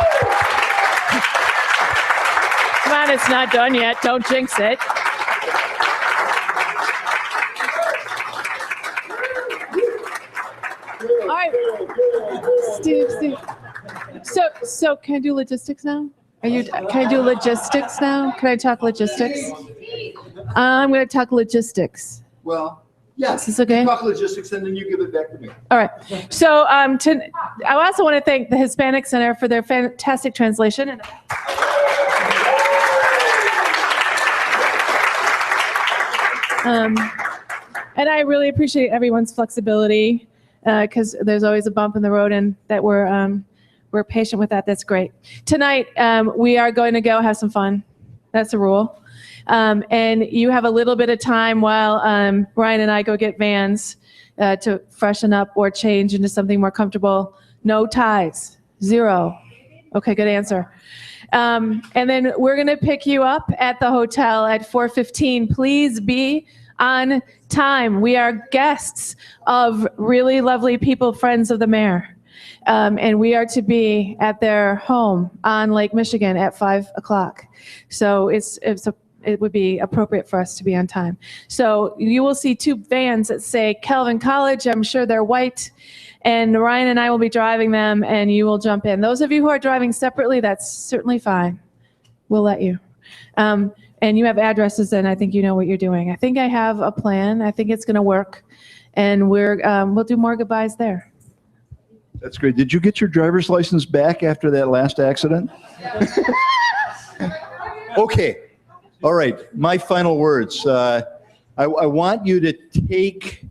Come on, it's not done yet. Don't jinx it. All right, Steve. So can I do logistics now? Can I do logistics now? Can I talk logistics? I'm going to talk logistics. Well, yes. Is this okay? Talk logistics and then you give it back to me. All right. So I also want to thank the Hispanic Center for their fantastic translation. And I really appreciate everyone's flexibility, because there's always a bump in the road, and that we're patient with that. That's great. Tonight, we are going to go have some fun. That's a rule. And you have a little bit of time while Brian and I go get Vans to freshen up or change into something more comfortable. No ties. 0. Okay, good answer. And then we're going to pick you up at the hotel at 4:15. Please be on time. We are guests of really lovely people, friends of the mayor. And we are to be at their home on Lake Michigan at 5 o'clock. So it would be appropriate for us to be on time. So you will see 2 vans that say Calvin College. I'm sure they're white. And Ryan and I will be driving them, and you will jump in. Those of you who are driving separately, that's certainly fine. We'll let you. And you have addresses, and I think you know what you're doing. I think I have a plan. I think it's going to work. And we'll do more goodbyes there. That's great. Did you get your driver's license back after that last accident? Okay. All right. My final words. I want you to take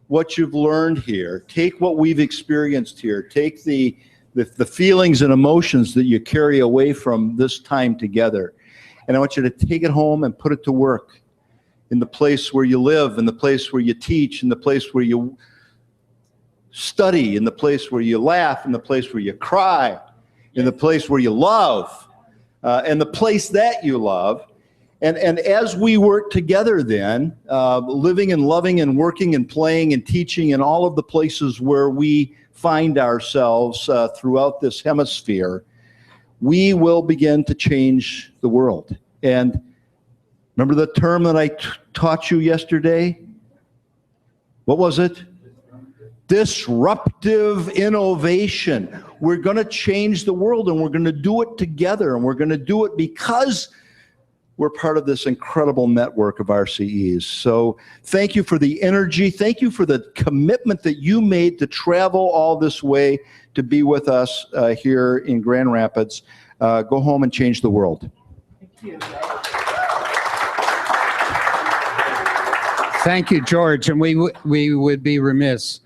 what you've learned here. Take what we've experienced here. Take the feelings and emotions that you carry away from this time together. And I want you to take it home and put it to work in the place where you live, in the place where you teach, in the place where you study, in the place where you laugh, in the place where you cry, in the place where you love, and the place that you love. And as we work together then, living and loving and working and playing and teaching in all of the places where we find ourselves throughout this hemisphere, we will begin to change the world. And remember the term that I taught you yesterday? What was it? Disruptive innovation. We're going to change the world, and we're going to do it together, and we're going to do it because we're part of this incredible network of RCEs. So thank you for the energy. Thank you for the commitment that you made to travel all this way to be with us here in Grand Rapids. Go home and change the world. Thank you, George. And we would be remiss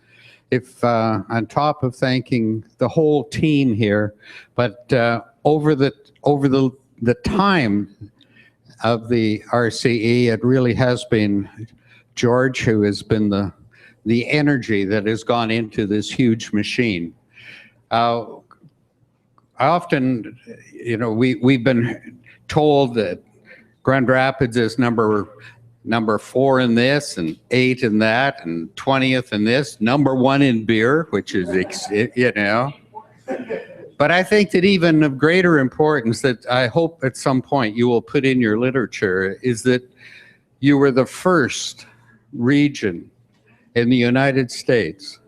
if, on top of thanking the whole team here, but over the time of the RCE, it really has been George who has been the energy that has gone into this huge machine. I often, we've been told that Grand Rapids is number 4 in this and 8 in that and 20th in this, number 1 in beer, which is, But I think that even of greater importance that I hope at some point you will put in your literature is that you were the first region in the United States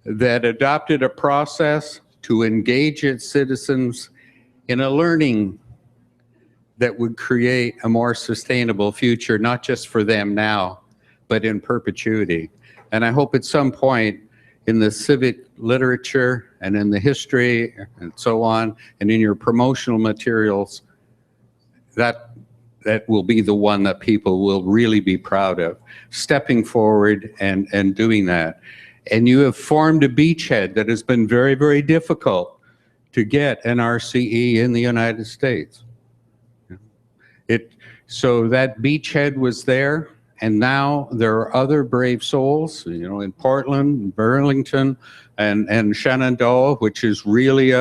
that adopted a process to engage its citizens in a learning that would create a more sustainable future, not just for them now, but in perpetuity. And I hope at some point in the civic literature and in the history and so on, and in your promotional materials, that will be the one that people will really be proud of, stepping forward and doing that. And you have formed a beachhead that has been very, very difficult to get an RCE in the United States. So that beachhead was there, and now there are other brave souls, in Portland, Burlington, and Shenandoah, which is really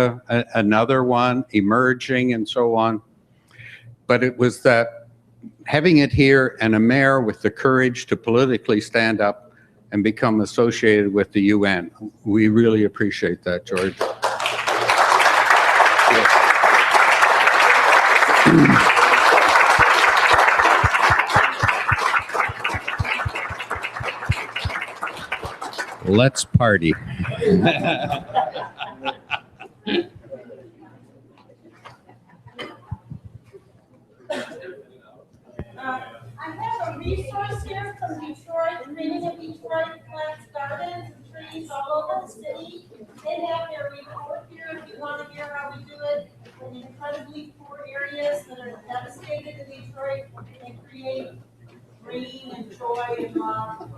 another one emerging and so on. But it was that having it here and a mayor with the courage to politically stand up and become associated with the UN. We really appreciate that, George. Let's party. I have a resource here from Detroit, Reading of Detroit Plants Gardens and Trees all over the city. They have their report here if you want to hear how we do it in incredibly poor areas that are devastated in Detroit and create green and joy and love.